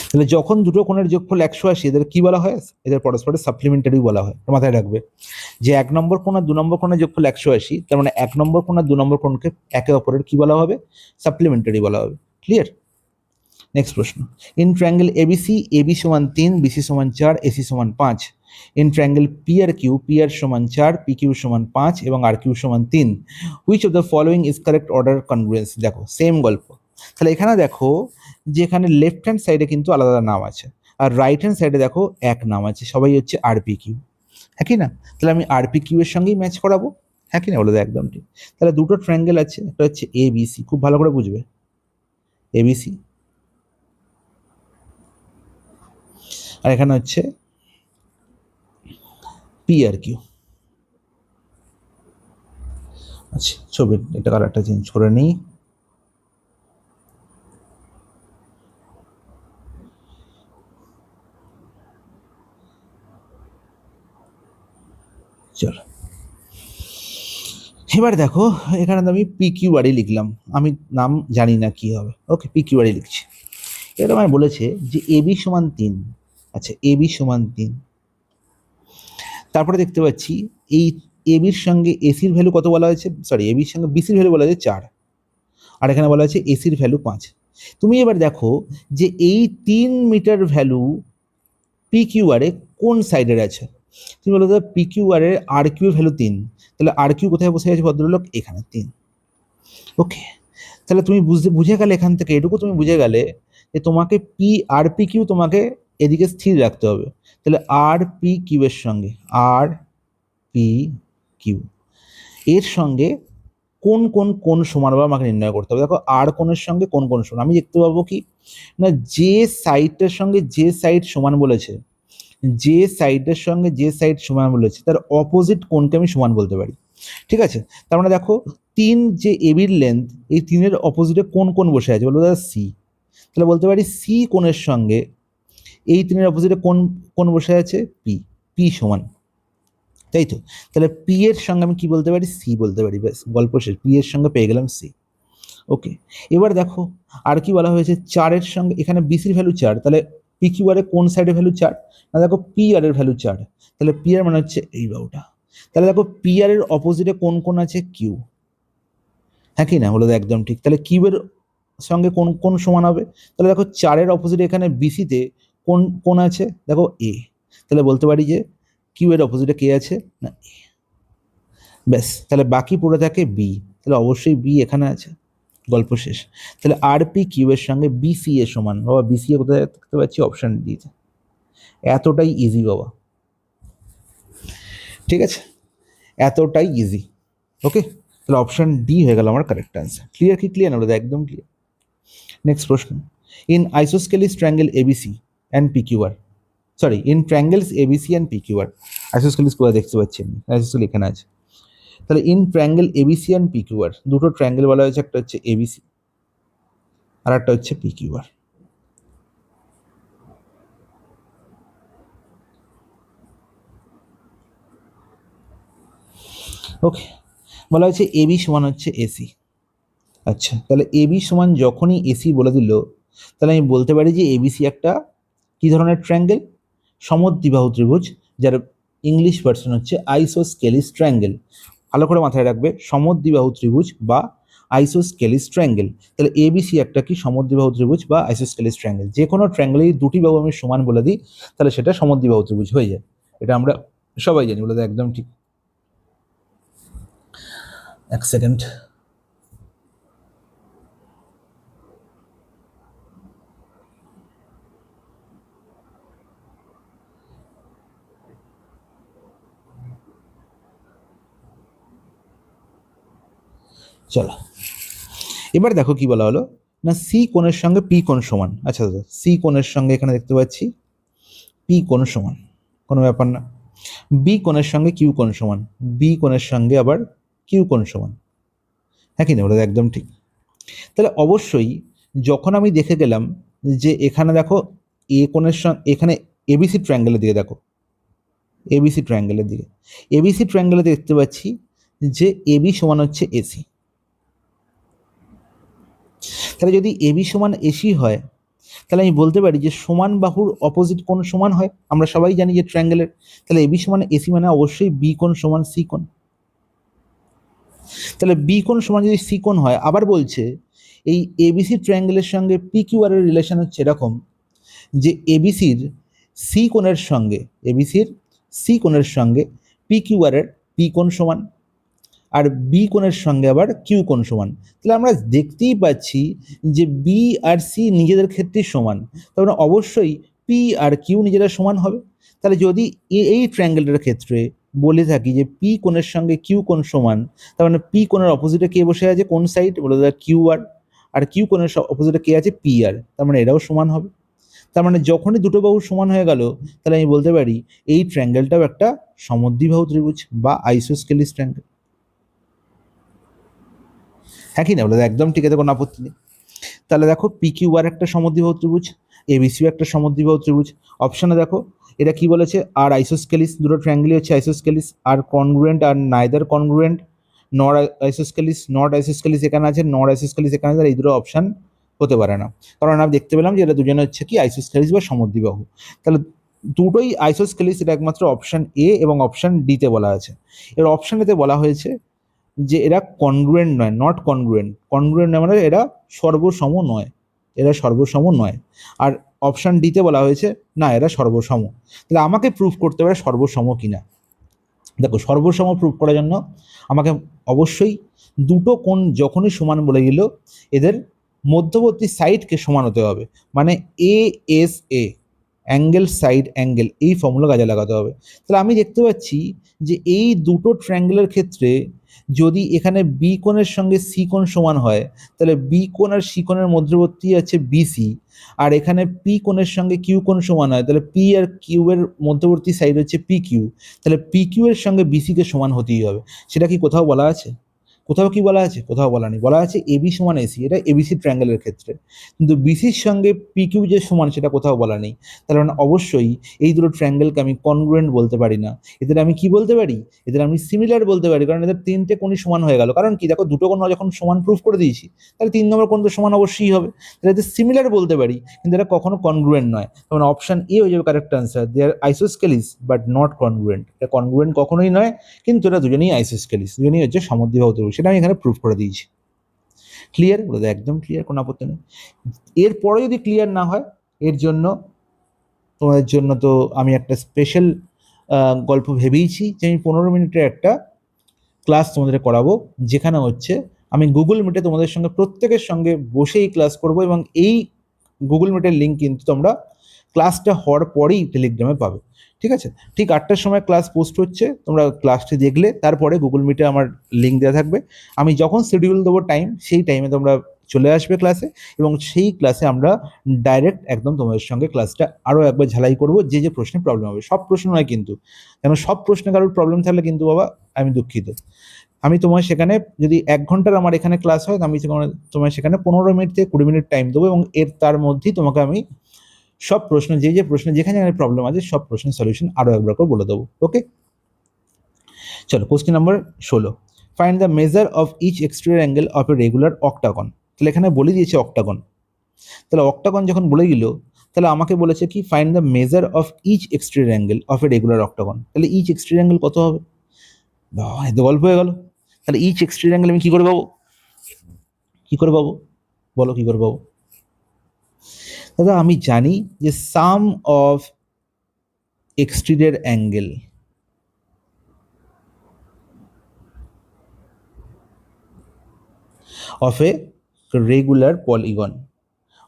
তাহলে যখন দুটো কোণের যোগফল 180, এদের কি বলা হয়? এদের পরস্পরের সাপ্লিমেন্টারি বলা হয়। মাথায় রাখবে যে 1 নম্বর কোণ আর 2 নম্বর কোণের যোগফল 180, তার মানে 1 নম্বর কোণ আর 2 নম্বর কোণকে একে অপরের কি বলা হবে? সাপ্লিমেন্টারি বলা হবে। ক্লিয়ার? নেক্সট প্রশ্ন, ইন ট্রায়াঙ্গেল এবিসি, এবি সমান 3, বিসি সমান 4, এসি সমান 5, in triangle PR Q, PR সমান 4, পিকিউ সমান 5 এবং আর কিউ সমান 3, which of the following is correct order congruence? দেখো সেম গল্প। তাহলে এখানে দেখো যে এখানে লেফট হ্যান্ড সাইডে কিন্তু আলাদা আলাদা নাম আছে, আর রাইট হ্যান্ড সাইডে দেখো এক নাম আছে, সবাই হচ্ছে আরপি কিউ, হ্যাঁ কি না? তাহলে আমি আরপি কিউ এর সঙ্গেই ম্যাচ করাবো, হ্যাঁ কি না? বলে একদম ঠিক। তাহলে দুটো ট্রায়াঙ্গেল আছে, একটা হচ্ছে এবিসি, খুব ভালো করে বুঝবে, এবিসি, আর এখানে হচ্ছে পি আর কিউ। আচ্ছা, ছবির এটা কালারটা চেঞ্জ করে নিই। চলো এবার দেখো এখানে আমি পি কিউ আরই লিখলাম, আমি নাম জানি না কি হবে। ওকে, পি কিউ আরই লিখছি। এবার আমার বলেছে যে এবি সমান 3, আচ্ছা এবি সমান 3, তারপরে দেখতে পাচ্ছি এই এবির সঙ্গে এসির ভ্যালু কত বলা হয়েছে, সরি এবির সঙ্গে বিসির ভ্যালু বলা হয়েছে 4, আর এখানে বলা হয়েছে এসির ভ্যালু 5। তুমি এবার দেখো যে এই 3 মিটার ভ্যালু পি কিউ আরে কোন সাইডের আছে? তুমি বলো দাদা পি কিউ আর এর আর কিউ ভ্যালু 3, তাহলে আর কিউ কোথায় বসে আছে ভদ্রলোক? এখানে 3। ওকে, তাহলে তুমি বুঝে গেলে এখান থেকে এটুকু তুমি বুঝে গেলে যে তোমাকে পি আর পি কিউ তোমাকে এদিকে স্থির রাখতে হবে। তাহলে আর পি কিউ এর সঙ্গে, আর পি কিউ এর সঙ্গে কোন কোন কোণ সমান হবে আমাকে নির্ণয় করতে হবে। দেখো আর কোণের সঙ্গে কোন কোণ সমান, আমি দেখতে পাবো কি না, যে সাইডটার সঙ্গে যে সাইড সমান বলেছে, যে সাইডের সঙ্গে যে সাইড সমান বলেছে তার অপোজিট কোণকে আমি সমান বলতে পারি। ঠিক আছে, তার মানে দেখো তিন যে এবির লেন্থ, এই তিনের অপোজিটে কোন কোণ বসে আছে বলবো দাদা সি, তাহলে বলতে পারি সি কোণের সঙ্গে এই তিনের অপোজিটে কোন কোণ বসে আছে পি, পি সমান, তাই তো। তাহলে পি এর সঙ্গে আমি কি বলতে পারি, সি বলতে পারি, ব্যাস গল্প শেষ, পি এর সঙ্গে পেয়ে গেলাম সি। ওকে, এবার দেখো আর কি বলা হয়েছে, চারের সঙ্গে এখানে বিসির ভ্যালু 4, তাহলে পি কিউ আর এর কোন সাইডের ভ্যালু 4 না, দেখো পি আর এর ভ্যালু 4, তাহলে পি আর মানে হচ্ছে এই বাউটা, তাহলে দেখো পি আর এর অপোজিটে কোন কোন আছে কিউ, হ্যাঁ কি না, হলো একদম ঠিক। তাহলে কিউ এর সঙ্গে কোন কোন সমান হবে, তাহলে দেখো 4-এর অপোজিটে এখানে বিসিতে কোন কোন আছে, দেখো এ, তাহলে বলতে পারি যে কিউ এর অপোজিটে কে আছে না এ, ব্যাস, তাহলে বাকি পড়ে থাকে বি, তাহলে অবশ্যই বি এখানে আছে, গল্প শেষ। তাহলে আর পি কিউ এর সঙ্গে বিসি এর সমান, বাবা বিসি এ কোথায় দেখতে পাচ্ছি, অপশন ডি, এতটাই ইজি বাবা, ঠিক আছে, এতটাই ইজি। ওকে, তাহলে অপশন ডি হয়ে গেল আমার কারেক্ট অ্যান্সার। ক্লিয়ার কি, ক্লিয়ার না বলে একদম ক্লিয়ার। নেক্সট প্রশ্ন, in isosceles triangle ABC and PQR, sorry in triangles ABC and PQR, isosceles কোথায় দেখতে পাচ্ছি আমি, আইসোস্কেল এখানে আছে। তাহলে in triangle ABC and PQR, দুটো ট্রায়াঙ্গেল বলা হয়েছে, একটা হচ্ছে এবিসি আর একটা হচ্ছে পিকিউআর। ওকে, বলা হয়েছে এবি সমান হচ্ছে এসি। আচ্ছা, তাহলে এবি সমান যখনই এসি বলে দিল, তাহলে আমি বলতে পারি যে এবিসি একটা কি ধরনের ট্রায়াঙ্গেল, সমদ্বিবাহু ত্রিভুজ, যার ইংলিশ ভার্সন হচ্ছে আইসোস্কেলিস ট্রায়াঙ্গেল। ভালো করে মাথায় রাখবে, সমদ্বিবাহু ত্রিভুজ বা আইসোস্কেলিস ট্রায়াঙ্গেল। তাহলে এবিসি একটা কি সমদ্বিবাহু ত্রিভুজ বা আইসোস্কেলিস ট্রায়াঙ্গেল, যে কোনো ট্রায়াঙ্গেলের দুটি বাহু আমি সমান বলে দিই, তাহলে সেটা সমদ্বিবাহু ত্রিভুজ হয়ে যায়, এটা আমরা সবাই জানি, বলে একদম ঠিক। এক সেকেন্ড, চলো এবার দেখো কি বলা হলো না, সি কোণের সঙ্গে পি কোণ সমান। আচ্ছা দাদা, সি কোণের সঙ্গে এখানে দেখতে পাচ্ছি পি কোণ সমান, কোনো ব্যাপার না। বি কোণের সঙ্গে কিউ কোণ সমান, বি কোণের সঙ্গে আবার কিউ কোণ সমান, হ্যাঁ কি না, বলে একদম ঠিক। তাহলে অবশ্যই যখন আমি দেখে গেলাম যে এখানে দেখো এ কোণের সঙ্গে, এখানে এবিসি ট্রায়াঙ্গেলের দিকে দেখো, এবিসি ট্রায়াঙ্গেলের দিকে, এবিসি ট্রায়াঙ্গেলে দেখতে পাচ্ছি যে এবি সমান হচ্ছে এসি। তাহলে যদি এবি সমান এসি হয়, তাহলে আমি বলতে পারি যে সমান বাহুর অপোজিট কোণ সমান হয়, আমরা সবাই জানি যে ট্রায়াঙ্গেলের, তাহলে এবি সমান এসি মানে অবশ্যই বি কোণ সমান সি কোণ। তাহলে বি কোণ সমান যদি সি কোণ হয়, আবার বলছে এই এবিসি ট্রায়াঙ্গেলের সঙ্গে পি কিউ আর এর রিলেশন হচ্ছে এরকম যে এবিসির সি কোণের সঙ্গে, এবিসির সি কোণের সঙ্গে পি কিউ আর এর পি কোণ সমান, আর বি কোণের সঙ্গে আবার কিউ কোণ সমান। তাহলে আমরা দেখতেই পাচ্ছি যে বি আর সি নিজেদের ক্ষেত্রে সমান, তার মানে অবশ্যই পি আর কিউ নিজেরা সমান হবে। তাহলে যদি এই ট্রায়াঙ্গেলটার ক্ষেত্রে বলে থাকি যে পি কোণের সঙ্গে কিউ কোণ সমান, তার মানে পি কোণের অপোজিটে কে বসে আছে, কোন সাইড বলে দেয় কিউ আর কিউ কোণের অপোজিটে কে আছে পি আর, তার মানে এরাও সমান হবে। তার মানে যখনই দুটো বাহু সমান হয়ে গেল, তাহলে আমি বলতে পারি এই ট্রায়াঙ্গেলটাও একটা সমদ্বিবাহু ত্রিভুজ বা আইসোস্কেলিস ট্রায়াঙ্গেল, হ্যাঁ কি না, বলে একদম ঠিক আছে, কোনো আপত্তি নেই। তাহলে দেখো পি কিউ আর একটা সমদ্বিবাহু ত্রিভুজ, এবিসিও একটা সমদ্বিবাহু ত্রিভুজ। অপশনে দেখো এটা কি বলেছে, আর আইসোস্কেলিস, দুটো ট্রায়াঙ্গেলই হচ্ছে আইসোস্কেলিস, আর congruent are neither congruent, not isosceles, not isosceles এখানে আছে, নট আইসোস্কেলিস এখানে আছে, এই দুটো অপশন হতে পারে না, কারণ আমি দেখতে পেলাম যে এটা দুজনে হচ্ছে কি আইসোস্কেলিস বা সমদ্বিবাহু। তাহলে দুটোই আইসোস্কেলিস, এটা একমাত্র অপশন এ এবং অপশন ডিতে বলা আছে। এবার অপশন এতে বলা হয়েছে যে এরা কনগ্রুয়েন্ট নয়, নট কনগ্রুয়েন্ট, কনগ্রুয়েন্ট নয় মানে এরা সর্বসম নয়, এরা সর্বসম নয়। আর অপশান ডিতে বলা হয়েছে না এরা সর্বসম। তাহলে আমাকে প্রুফ করতে হবে সর্বসম কিনা। দেখো সর্বসম প্রুফ করার জন্য আমাকে অবশ্যই দুটো কোণ যখনই সমান বলে গেল, এদের মধ্যবর্তী সাইডকে সমান হতে হবে, মানে A S A, angle side angle, এই ফর্মুলা কাজে লাগাতে হবে। তাহলে আমি দেখতে পাচ্ছি যে এই দুটো ট্রায়াঙ্গেলের ক্ষেত্রে যদি এখানে বি কোণের সঙ্গে সি কোণ সমান হয়, তাহলে বি কোণ আর সি কোণের মধ্যবর্তী আছে বিসি, আর এখানে পি কোণের সঙ্গে কিউ কোণ সমান হয়, তাহলে পি আর কিউ এর মধ্যবর্তী সাইড হচ্ছে পি কিউ, তাহলে পি কিউ এর সঙ্গে বিসি কে সমান হতেই হবে। সেটা কি কোথাও বলা আছে? কোথাও কি বলা আছে? কোথাও বলা নেই। বলা আছে এবি সমান এসি, এটা এবিসি ট্রায়াঙ্গেলের ক্ষেত্রে, কিন্তু বিসির সঙ্গে পি কিউ যে সমান সেটা কোথাও বলা নেই। তার মানে অবশ্যই এই দুটো ট্রায়াঙ্গেলকে আমি কনগ্রুয়েন্ট বলতে পারি না। এদের আমি কি বলতে পারি? এদের আমি সিমিলার বলতে পারি, কারণ এদের তিনটে কোণই সমান হয়ে গেল। কারণ কি, দেখো দুটো কোণ যখন সমান প্রুফ করে দিয়েছি, তাহলে 3 নম্বর কোণ তো সমান অবশ্যই হবে। তাহলে এদের সিমিলার বলতে পারি, কিন্তু এটা কখনো কনগ্রুয়েন্ট নয়। তখন অপশন এ হয়ে যাবে correct answer. They are isosceles but not congruent. এটা কনগ্রুয়েন্ট কখনোই নয়, কিন্তু এটা দুজনেই আইসোস্কেলিস, দুজনেই হচ্ছে সমদ্বিবাহু ত্রিভুজ। সেটা আমি এখানে প্রুফ করে দিয়েছি। ক্লিয়ার? বলে একদম ক্লিয়ার, কোনো আপত্তি নেই। এরপরে যদি ক্লিয়ার না হয়, এর জন্য তোমাদের জন্য তো আমি একটা স্পেশাল গল্প ভেবেইছি যে আমি 15 মিনিটের একটা ক্লাস তোমাদের করাবো, যেখানে হচ্ছে আমি গুগল মিটে তোমাদের সঙ্গে প্রত্যেকের সঙ্গে বসেই ক্লাস করব, এবং এই গুগল মিটের লিঙ্ক কিন্তু তোমরা ক্লাসটা হওয়ার পরেই টেলিগ্রামে পাবে। ঠিক আছে? ঠিক 8টার সময় ক্লাস পোস্ট হচ্ছে, তোমরা ক্লাসটি দেখলে তারপরে গুগল মিটে আমার লিঙ্ক দেওয়া থাকবে। আমি যখন শিডিউল দেবো টাইম, সেই টাইমে তোমরা চলে আসবে ক্লাসে, এবং সেই ক্লাসে আমরা ডাইরেক্ট একদম তোমাদের সঙ্গে ক্লাসটা আরও একবার ঝালাই করব, যে যে প্রশ্নে প্রবলেম হবে। সব প্রশ্ন নয় কিন্তু, কেন সব প্রশ্নে কারোর প্রবলেম থাকলে কিন্তু বাবা আমি দুঃখিত। আমি তোমার সেখানে যদি 1 ঘন্টার আমার এখানে ক্লাস হয়, আমি তোমার সেখানে 15 মিনিট থেকে 20 মিনিট টাইম দেবো, এবং তার মধ্যেই তোমাকে আমি সব প্রশ্ন, যে যে প্রশ্ন যেখানে প্রবলেম আছে, সব প্রশ্নের সলিউশন আরও একবার করে বলে দেবো। ওকে, চলো question number 16, find the measure of each exterior angle of a regular octagon. তাহলে এখানে বলে দিয়েছে অক্টাগন, তাহলে অক্টাগন যখন বলে দিল, তাহলে আমাকে বলেছে কি find the measure of each exterior angle of a regular octagon. তাহলে ইচ এক্সটেরিয়র অ্যাঙ্গেল কত হবে? এত গল্প হয়ে গেল। তাহলে ইচ এক্সটেরিয়র অ্যাঙ্গেল আমি কি করে পাবো? কি করে পাবো বলো, কি করে পাবো? দাদা আমি জানি যে sum of exterior angle of a regular polygon,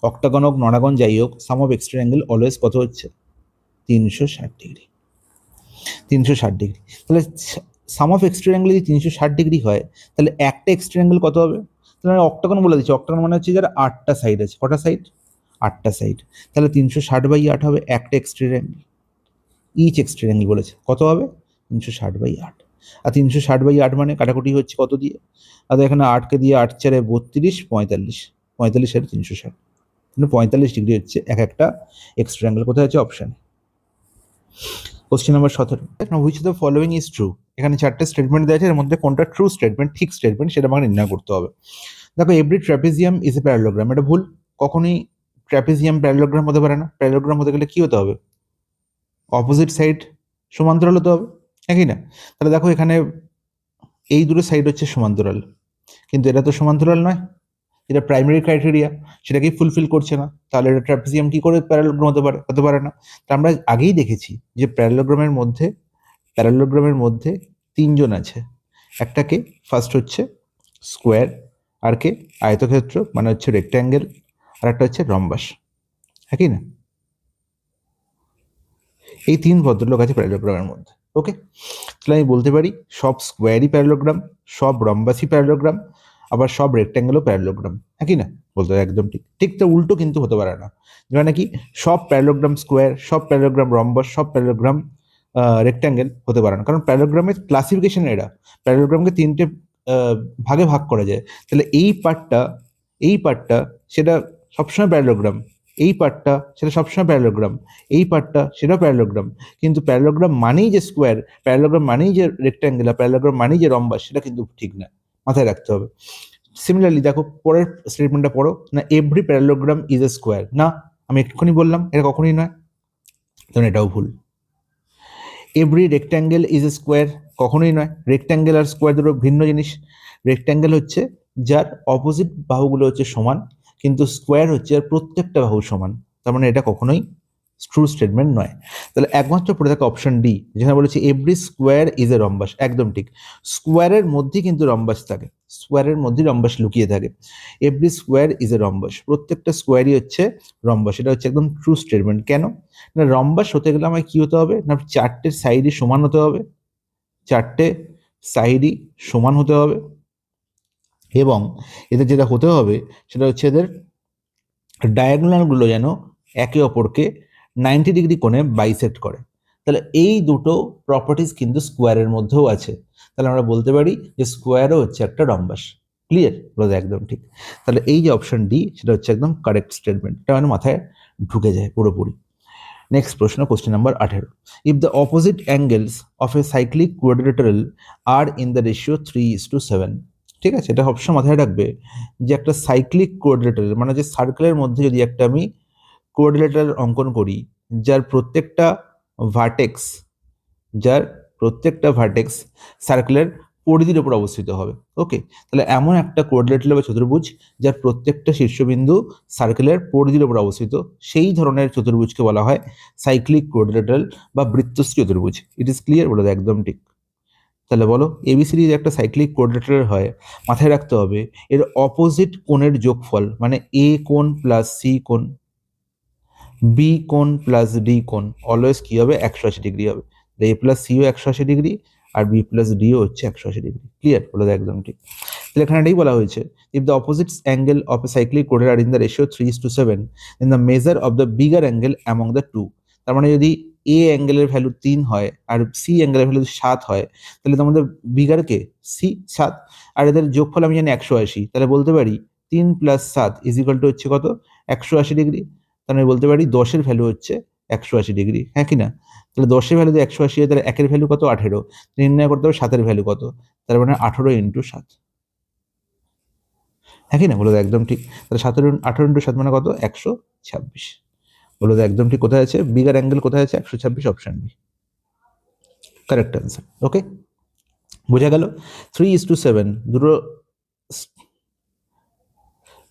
octagon হোক নড়াগন যাই হোক, sum of exterior angle always কত হচ্ছে? 360 ডিগ্রি। 360 ডিগ্রি। তাহলে সাম অফ এক্সটেরিয়র অ্যাঙ্গেল যদি 360 ডিগ্রি হয়, তাহলে একটা এক্সটেরিয়র অ্যাঙ্গেল কত হবে? তাহলে আমি অক্টাগন বলে দিচ্ছি। অক্টাগন মানে হচ্ছে যার 8টা সাইড আছে। কটা সাইড? 8টা সাইড। তাহলে 360/8 হবে একটা exterior angle. Each exterior angle বলেছে কত হবে? 360/8। আর 360/8 মানে কাটাকুটি হচ্ছে কত দিয়ে? আর এখানে 8কে দিয়ে 8 4 32, 45, 45 আর 360, মানে 45 ডিগ্রি হচ্ছে এক একটা এক্সটেরিয়র অ্যাঙ্গেল। কোথায় আছে? অপশানে। Question number 17, which the following is true. এখানে 4টে স্টেটমেন্ট দেওয়া আছে, এর মধ্যে কোনটা ট্রু স্টেটমেন্ট, ঠিক স্টেটমেন্ট, সেটা আমাকে নির্ণয় করতে হবে। দেখো every trapezium is a parallelogram, এটা ভুল। কখনোই ট্র্যাপিজিয়াম প্যারালোগ্রাম হতে পারে না। প্যারালোগ্রাম হতে গেলে কি হতে হবে? অপোজিট সাইড সমান্তরাল হতে হবে, একই না? তাহলে দেখো এখানে এই দুটো সাইড হচ্ছে সমান্তরাল, কিন্তু এটা তো সমান্তরাল নয়, এটা প্রাইমারি ক্রাইটেরিয়া, সেটাকেই ফুলফিল করছে না। তাহলে এটা ট্র্যাপিজিয়াম কি করে প্যারালোগ্রাম হতে পারে? হতে পারে না। তা আমরা আগেই দেখেছি যে প্যারালোগ্রামের মধ্যে 3জন আছে। একটাকে ফার্স্ট হচ্ছে স্কোয়ার, আর কে আয়তক্ষেত্র মানে হচ্ছে রেক্ট্যাঙ্গেল, আর একটা হচ্ছে রম্বাস, একই না? এই 3 ভদ্রলোক আছে প্যারালোগ্রামের মধ্যে। ওকে, তাহলে আমি বলতে পারি সব স্কোয়ারই প্যারালোগ্রাম, সব রম্বাসই প্যারালোগ্রাম, আবার সব রেক্ট্যাঙ্গেলও প্যারালোগ্রাম, একই না? বলতে একদম ঠিক। ঠিক তো উল্টো কিন্তু হতে পারে না, মানে কি সব প্যারালোগ্রাম স্কোয়ার, সব প্যারালোগ্রাম রম্বাস, সব প্যারালোগ্রাম রেক্ট্যাঙ্গেল হতে পারে না, কারণ প্যারালোগ্রামের ক্লাসিফিকেশন এরা, প্যারালোগ্রামকে 3টে ভাগে ভাগ করা যায়। তাহলে এই পার্টটা সেটা সবসময় প্যারালোগ্রাম, এই পার্টটা সেটা সবসময় প্যারালোগ্রাম, এই পার্টটা সেটা প্যারালোগ্রাম। কিন্তু প্যারালোগ্রাম মানেই যে স্কোয়ার, প্যারালোগ্রাম মানেই যে রেক্ট্যাঙ্গেল, প্যারালোগ্রাম মানেই যে রম্বাস, সেটা কিন্তু ঠিক না, মাথায় রাখতে হবে। সিমিলারলি দেখো পরের স্টেটমেন্টটা পড়ো না, every parallelogram is a square. না, আমি এক্ষুনি বললাম এটা কখনোই নয়, তখন এটাও ভুল। Every rectangle is a square, কখনোই নয়। রেক্ট্যাঙ্গেল আর স্কোয়ার দুটো ভিন্ন জিনিস। রেক্ট্যাঙ্গেল হচ্ছে যার অপোজিট বাহুগুলো হচ্ছে সমান, কিন্তু স্কোয়ার হচ্ছে আর প্রত্যেকটা বাহু সমান, তার মানে এটা কখনোই ট্রু স্টেটমেন্ট নয়। তাহলে একমাত্র পড়ে থাকে অপশন ডি, যেখানে বলেছে এভরি স্কোয়ার ইজ এ রম্বাস। একদম ঠিক, স্কোয়ারের মধ্যেই কিন্তু রম্বাস থাকে, স্কোয়ারের মধ্যেই রম্বাস লুকিয়ে থাকে। এভরি স্কোয়ার ইজ এ রম্বাস, প্রত্যেকটা স্কোয়ারই হচ্ছে রম্বাস, এটা হচ্ছে একদম ট্রু স্টেটমেন্ট। কেন না, রম্বাস হতে গেলে আমায় কি হতে হবে না, 4টে সাইডই সমান হতে হবে, 4টে সাইডই সমান হতে হবে এবং এদের যেটা হতে হবে সেটা হচ্ছে এদের ডায়াগোনালগুলো যেন একে অপরকে 90 ডিগ্রি কোণে বাইসেক্ট করে। তাহলে এই দুটো প্রপার্টিজ কিন্তু স্কোয়ারের মধ্যেও আছে। তাহলে আমরা বলতে পারি যে স্কোয়ারও হচ্ছে একটা রম্বাস। ক্লিয়ার? বলে একদম ঠিক। তাহলে এই যে অপশন ডি সেটা হচ্ছে একদম কারেক্ট স্টেটমেন্ট, এটা মানে মাথায় ঢুকে যায় পুরোপুরি। নেক্সট প্রশ্ন, question number 18। If the opposite angles of a cyclic quadrilateral are in the ratio 3:7, ঠিক আছে, এটা সবসময় মাথায় রাখবে যে একটা সাইক্লিক কোয়াড্রিলেটারাল মানে যে সার্কেলের মধ্যে যদি একটা আমি কোয়াড্রিলেটারাল অঙ্কন করি যার প্রত্যেকটা ভার্টেক্স সার্কেলের পরিধির উপর অবস্থিত হবে। ওকে, তাহলে এমন একটা কোয়াড্রিলেটারাল বা চতুর্ভুজ যার প্রত্যেকটা শীর্ষবিন্দু সার্কেলের পরিধির উপর অবস্থিত, সেই ধরনের চতুর্ভুজকে বলা হয় সাইক্লিক কোয়াড্রিলেটারাল বা বৃত্তশ্রী চতুর্ভুজ। It is clear? বলে একদম ঠিক। তাহলে বলো এবিসিডি যে একটা সাইক্লিক কোয়াড্রিলেটারাল হয়, মাথায় রাখতে হবে এর অপোজিট কোণের যোগফল মানে এ কোণ প্লাস সি কোণ, বি কোণ প্লাস ডি কোণ অলওয়েজ কি হবে? 180 ডিগ্রি হবে। এ প্লাস সিও 180 ডিগ্রি আর বি প্লাস ডিও হচ্ছে 180 ডিগ্রি। ক্লিয়ার? বলে একদম ঠিক। তাহলে এখানে এটাই বলা হয়েছে, if the opposite angle of a cyclic quadrilateral are in the ratio 3:7 then the measure of the bigger angle among the two. তার মানে যদি এ অ্যাঙ্গেলের ভ্যালু 3 হয় আর সি অ্যাঙ্গেলের ভ্যালু 7 হয়, তাহলে তোমাদের বিগার কে? সি 7, আর এদের যোগফল আমি জানি 180। তাহলে বলতে পারি 3 + 7 ইজ ইকুয়াল টু হচ্ছে কত? 180 ডিগ্রি। তাহলে আমি বলতে পারি 10-এর ভ্যালু হচ্ছে 180 ডিগ্রি, হ্যাঁ কি না? তাহলে 10-এর ভ্যালু যদি 180 হয় তাহলে 1-এর ভ্যালু কত? 18। নির্ণয় করতে হবে 7-এর ভ্যালু কত, তার মানে 18 × 7, হ্যাঁ কি না? বলে একদম ঠিক। তাহলে 18 × 7 মানে কত? 126। বলে একদম ঠিক। কোথায় আছে বিগার অ্যাঙ্গেল? কোথায় আছে? 126, অপশন বি কারেক্ট অ্যান্সার। ওকে, বোঝা গেল? 3:7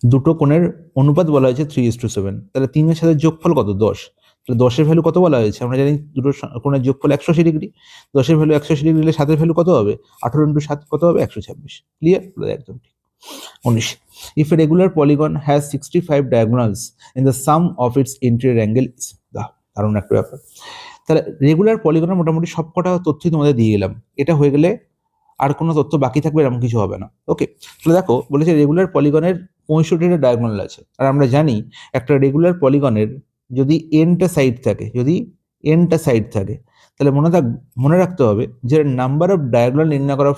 দুটো কোণের অনুপাত বলা হয়েছে 3:7। তাহলে 3-এর সাথে যোগফল কত? 10। তাহলে 10-এর ভ্যালু কত বলা হয়েছে? আমরা জানি দুটো কোণের যোগফল 180 ডিগ্রি। 10-এর ভ্যালু 180 ডিগ্রি হলে 7-এর ভ্যালু কত হবে? 18 × 7 কত হবে? 126। ক্লিয়ার? একদম ঠিক। 19, if a regular polygon has 65 diagonals in the sum of its interior angle is, দারুণ একটা ব্যাপার। তাহলে রেগুলার পলিগনের মোটামুটি সবকটা তথ্যই তোমাদের দিয়ে গেলাম। এটা হয়ে গেলে আর কোনো তথ্য বাকি থাকবে এরকম কিছু হবে না। ওকে, তাহলে দেখো বলেছে রেগুলার পলিগনের 65টা ডায়াগোনাল আছে। আর আমরা জানি একটা রেগুলার পলিগনের যদি এনটা সাইড থাকে তাহলে মনে রাখতে হবে যে নাম্বার অফ ডায়াগোনাল নির্ণয় করার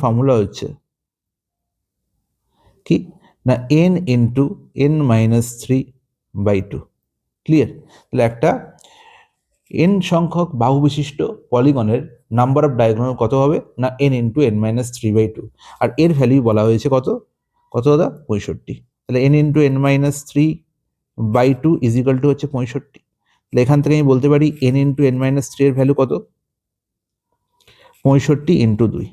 ফর্মুলা হচ্ছে কি না n × n-3/2। ক্লিয়ার? তাহলে একটা n সংখ্যক বাহু বিশিষ্ট পলিগনের নাম্বার অফ ডায়াগোনাল কত হবে? না n × n-3/2। আর এর ভ্যালু বলা হয়েছে কত দাদা? 65। তাহলে n × n-3/2 is equal two হচ্ছে 65। তাহলে এখান থেকে আমি বলতে পারি n × n-3 এর ভ্যালু কত? 65 × 2।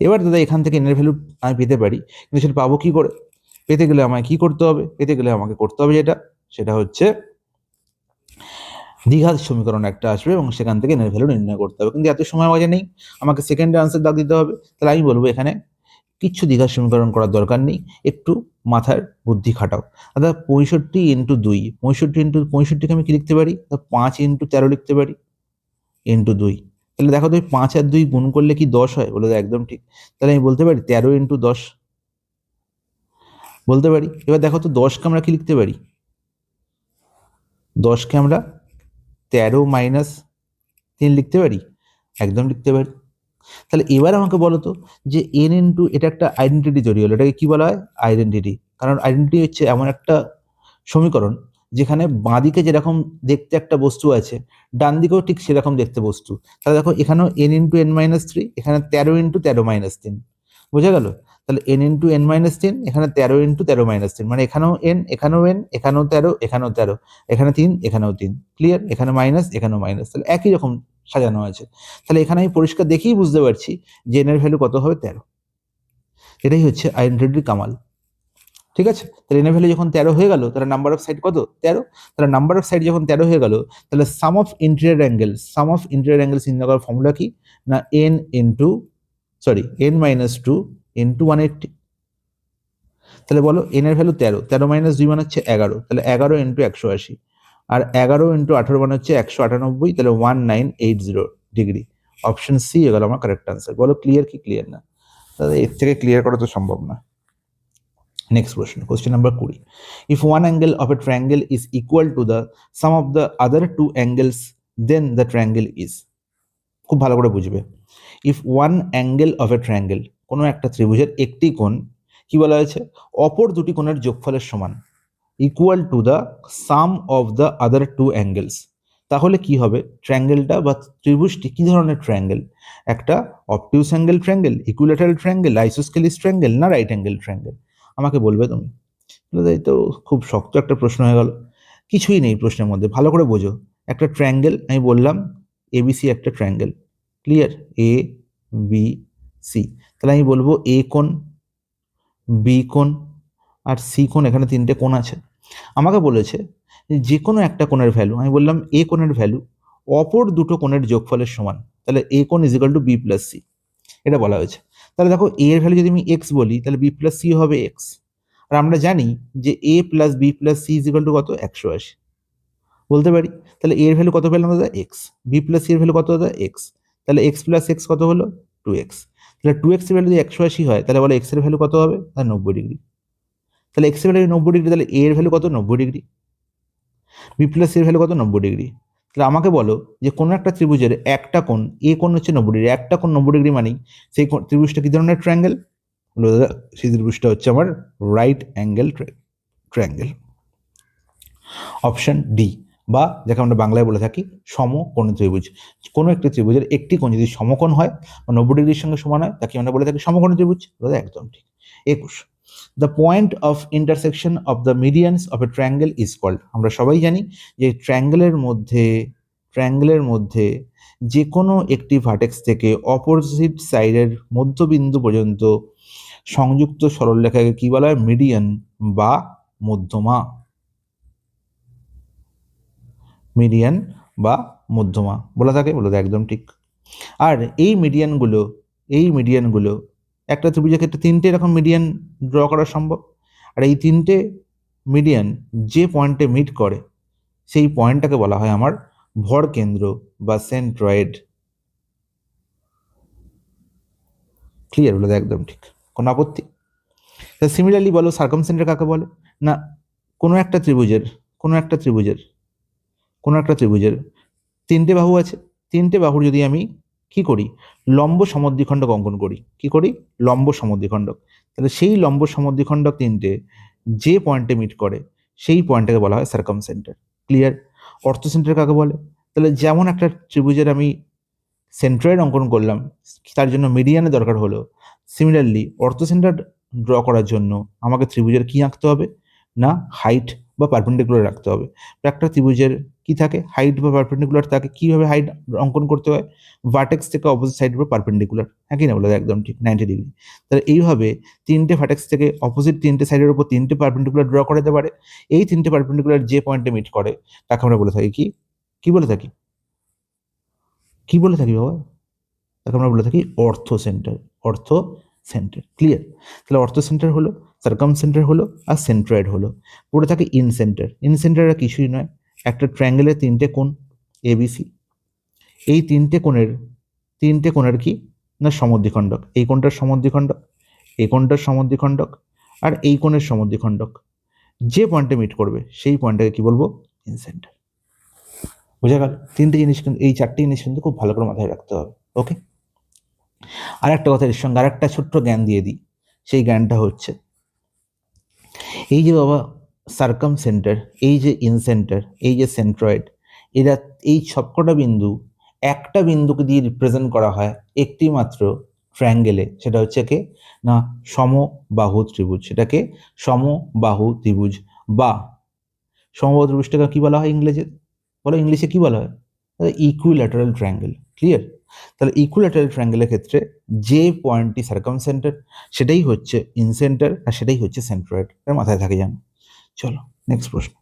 এবার দাদা এখান থেকে n এর ভ্যালু আমি পেতে পারি, কিন্তু সেটা পাবো কি করে? পেতে গেলে আমায় কি করতে হবে? আমাকে করতে হবে সেটা হচ্ছে দ্বিঘাত সমীকরণ একটা আসবে এবং সেখান থেকে n এর ভ্যালু নির্ণয় করতে হবে। কিন্তু এত সময় আমাকে নেই, আমাকে সেকেন্ডে আনসার দাগ দিতে হবে। তাহলে আমি বলবো এখানে কিচ্ছু দ্বিঘাত সমীকরণ করার দরকার নেই, একটু মাথার বুদ্ধি খাটাও। দাদা 65 × 2, 65 আমি কি লিখতে পারি? 5 × 13 লিখতে পারি × 2। তাহলে দেখো তো 5 আর 2 গুণ করলে কি 10 হয়? বলে একদম ঠিক। তাহলে আমি বলতে পারি 13 × 10 বলতে পারি। এবার দেখো তো 10কে আমরা কি লিখতে পারি? 10কে আমরা 13 - 3 লিখতে পারি, একদম লিখতে পারি। তাহলে এবার আমাকে বলো তো যে n × এটা একটা আইডেন্টিটি তৈরি হলো, এটাকে কি বলা হয়? আইডেন্টিটি। কারণ আইডেন্টিটি হচ্ছে এমন একটা সমীকরণ যেখানে বাঁদিকে যেরকম দেখতে একটা বস্তু আছে ডান দিকেও ঠিক সেরকম দেখতে বস্তু। তাহলে দেখো এখানেও n × n-3, এখানে 13 × 13-3, বোঝা গেল? তাহলে n × n-3, এখানে 13 × 13-3, মানে এখানেও n, এখানেও n, এখানেও 13, এখানেও 13, এখানে 3, এখানেও 3। ক্লিয়ার? এখানে মাইনাস, এখানেও মাইনাস, তাহলে একই রকম সাজানো আছে। তাহলে এখানে আমি পরিষ্কার দেখেই বুঝতে পারছি যে n এর ভ্যালু কত হবে? 13। এটাই হচ্ছে আইডেন্টিটির কামাল। ঠিক আছে? তাহলে n এর ভ্যালু যখন 13 হয়ে গেল তাহলে নাম্বার অফ সাইড কত? 13। তাহলে নাম্বার অফ সাইড যখন 13 হয়ে গেল তাহলে সাম অফ ইন্টেরিয়র অ্যাঙ্গেলস নির্ণয় করার ফর্মুলা কি? না n - 2 × 180। তাহলে বলো n এর ভ্যালু 13, 13 - 2 মানে হচ্ছে 11, তাহলে 11 × 180 আর 11 ইন্টু 18 মানে হচ্ছে 198, তাহলে 1980 ডিগ্রি। অপশন সি হয়ে গেল আমার কারেক্ট আনসার। বলো ক্লিয়ার কি ক্লিয়ার না? তাহলে এর থেকে ক্লিয়ার করা তো সম্ভব না। নেক্সট প্রশ্ন, question number 20। If one angle of a triangle is equal to the sum of the other two angles then the triangle is. খুব ভালো করে বুঝবে। If one angle of a triangle, কোনো একটা ত্রিভুজের একটি কোণ কি বলা হয়েছে, অপর দুটি কোণের যোগফলের সমান, equal to the sum of the other two angles, তাহলে কি হবে? ট্রায়াঙ্গেলটা বা ত্রিভুজটি কি ধরনের ট্রায়াঙ্গেল? একটা obtuse angle triangle, equilateral triangle, isosceles triangle, না রাইট অ্যাঙ্গেল ট্রায়াঙ্গেল? আমাকে বলবে তুমি। এই তো খুব শক্ত একটা প্রশ্ন হয়ে গেল, কিছুই নেই প্রশ্নের মধ্যে, ভালো করে বোঝো। একটা ট্রায়াঙ্গেল, আমি বললাম এবিসি একটা triangle, clear? A B C, তাহলে আমি বলবো এ কোণ, বি কোণ আর সি কোণ, এখানে তিনটে কোণ আছে। আমাকে বলেছে যে কোনো একটা কোণের ভ্যালু, আমি বললাম এ কোণের ভ্যালু অপর দুটো কোণের যোগফলের সমান, তাহলে এ কোণ is equal to B plus C, এটা বলা হয়েছে। তাহলে দেখো এ এর ভ্যালু যদি আমি এক্স বলি, তাহলে বি প্লাস সি হবে এক্স, আর আমরা জানি যে A plus B plus C is equal to কত? 180 বলতে পারি। তাহলে এর ভ্যালু কত পেলাম দাদা? এক্স। বি প্লাস সি এর ভ্যালু কত দাদা? এক্স। তাহলে এক্স প্লাস এক্স কত হলো? 2x। তাহলে 2x এর ভ্যালু যদি 180 হয়, তাহলে বলে এক্স এর ভ্যালু কত হবে? 90 ডিগ্রি। তাহলে এক্স এর ভ্যালু 90 ডিগ্রি, তাহলে এ এর ভ্যালু কত? 90 ডিগ্রি। বি প্লাস সি এর ভ্যালু কত? 90 ডিগ্রি। তাহলে আমাকে বলো যে কোনো একটা ত্রিভুজের একটা কোণ, এ কোণ হচ্ছে 90 ডিগ্রি, একটা কোণ 90 ডিগ্রি মানেই সেই ত্রিভুজটা কি ধরনের ট্রায়াঙ্গেল? বলো দাদা সেই ত্রিভুজটা হচ্ছে আমার right angle triangle. Option D, বা যাকে আমরা বাংলায় বলে থাকি সমকোণী ত্রিভুজ। কোনো একটি ত্রিভুজের একটি কোণ যদি সমকোণ হয় বা 90 ডিগ্রির সঙ্গে সমান হয়, তাকে আমরা বলে থাকি সমকোণী ত্রিভুজ। দাদা একদম ঠিক। 21, the point of intersection of the medians of a triangle is called. আমরা সবাই জানি যে ট্রায়াঙ্গেলের মধ্যে যে কোনো একটি ভার্টেক্স থেকে অপোজিট সাইডের মধ্যবিন্দু পর্যন্ত সংযুক্ত সরলরেখাকে কি বলা হয়? মিডিয়ান বা মধ্যমা। মিডিয়ান বা মধ্যমা বলা থাকে, বলে একদম ঠিক। আর এই মিডিয়ানগুলো একটা ত্রিভুজের ক্ষেত্রে তিনটে এরকম মিডিয়ান ড্র করা সম্ভব। আর এই তিনটে মিডিয়ান যে পয়েন্টে মিট করে সেই পয়েন্টটাকে বলা হয় আমার ভর কেন্দ্র বা সেন্ট্রয়েড। ক্লিয়ার? বলে একদম ঠিক, কোনো আপত্তি? সিমিলারলি বলো সার্কামসেন্টার কাকে বলে? না, কোনো একটা ত্রিভুজের তিনটে বাহু আছে, তিনটে বাহুর যদি আমি কি করি? লম্ব সমদ্বিখণ্ডক অঙ্কন করি। কি করি? লম্ব সমদ্বিখণ্ডক। তাহলে সেই লম্ব সমদ্বিখণ্ডক তিনটে যে পয়েন্টে মিট করে সেই পয়েন্টটাকে বলা হয় সার্কামসেন্টার। ক্লিয়ার? অর্থোসেন্টার কাকে বলে? তাহলে যেমন একটা ত্রিভুজের আমি সেন্ট্রয়েড অঙ্কন করলাম, তার জন্য মিডিয়ানের দরকার হলো, সিমিলারলি অর্থোসেন্টার ড্র করার জন্য আমাকে ত্রিভুজের কি আঁকতে হবে? না হাইট বা পারপেন্ডিকুলার রাখতে হবে। একটা ত্রিভুজের কি থাকে? হাইট বা পারপেন্ডিকুলার থাকে। কিভাবে হাইট অঙ্কন করতে হয়? ভার্টেক্স থেকে অপোজিট সাইডের উপর পারপেন্ডিকুলার, হ্যাঁ কি না? বলে একদম ঠিক, 90 ডিগ্রি। তাহলে এইভাবে তিনটে ভার্টেক্স থেকে অপোজিট তিনটে সাইডের উপর তিনটে পারপেন্ডিকুলার ড্র করা যেতে পারে। এই তিনটে পারপেন্ডিকুলার যে পয়েন্টে মিট করে তাকে আমরা বলে থাকি কি বলে থাকি বাবা? তাকে আমরা বলে থাকি অর্থ সেন্টার। ক্লিয়ার? তাহলে অর্থ সেন্টার হলো, সার্কাম সেন্টার হলো, আর সেন্ট্রয়েড হলো। পড়ে থাকে ইন সেন্টার আর কিছুই নয়, একটা ট্রায়াঙ্গেলের তিনটে কোণ এবিসি, এই তিনটে কোণের কি না সমদ্বিখণ্ডক। এই কোণটার সমদ্বিখণ্ডক, এই কোণটার সমদ্বিখণ্ডক, আর এই কোণের সমদ্বিখণ্ডক যে পয়েন্টে মিট করবে সেই পয়েন্টটাকে কি বলবো? In centre. বোঝা গেল? তিনটে জিনিস কিন্তু, এই চারটে জিনিস কিন্তু খুব ভালো করে মাথায় রাখতে হবে। ওকে, আর একটা কথা এর সঙ্গে আর একটা ছোট্ট জ্ঞান দিয়ে দিই। সেই জ্ঞানটা হচ্ছে এই যে বাবা সার্কাম সেন্টার, এই যে ইন সেন্টার, এই যে সেন্ট্রয়েড, এরা এই সবকটা বিন্দু একটা বিন্দুকে দিয়ে রিপ্রেজেন্ট করা হয় একটি মাত্র ট্রায়াঙ্গেলে, সেটা হচ্ছে কে না সমবাহু ত্রিভুজ। সেটাকে সমবাহু ত্রিভুজ বা সমবাহু ত্রিভুজটাকে কি বলা হয় ইংরেজিতে? বলো ইংলিশে কি বলা হয়? Equilateral triangle. ক্লিয়ার? তাহলে ইকুইল্যাটারাল ট্রায়াঙ্গেলের ক্ষেত্রে যে পয়েন্টটি সার্কামসেন্টার সেটাই হচ্ছে ইন সেন্টার, আর সেটাই হচ্ছে সেন্ট্রয়েড। এর মাথায় থাকে জানো। চলো নেক্সট প্রশ্ন।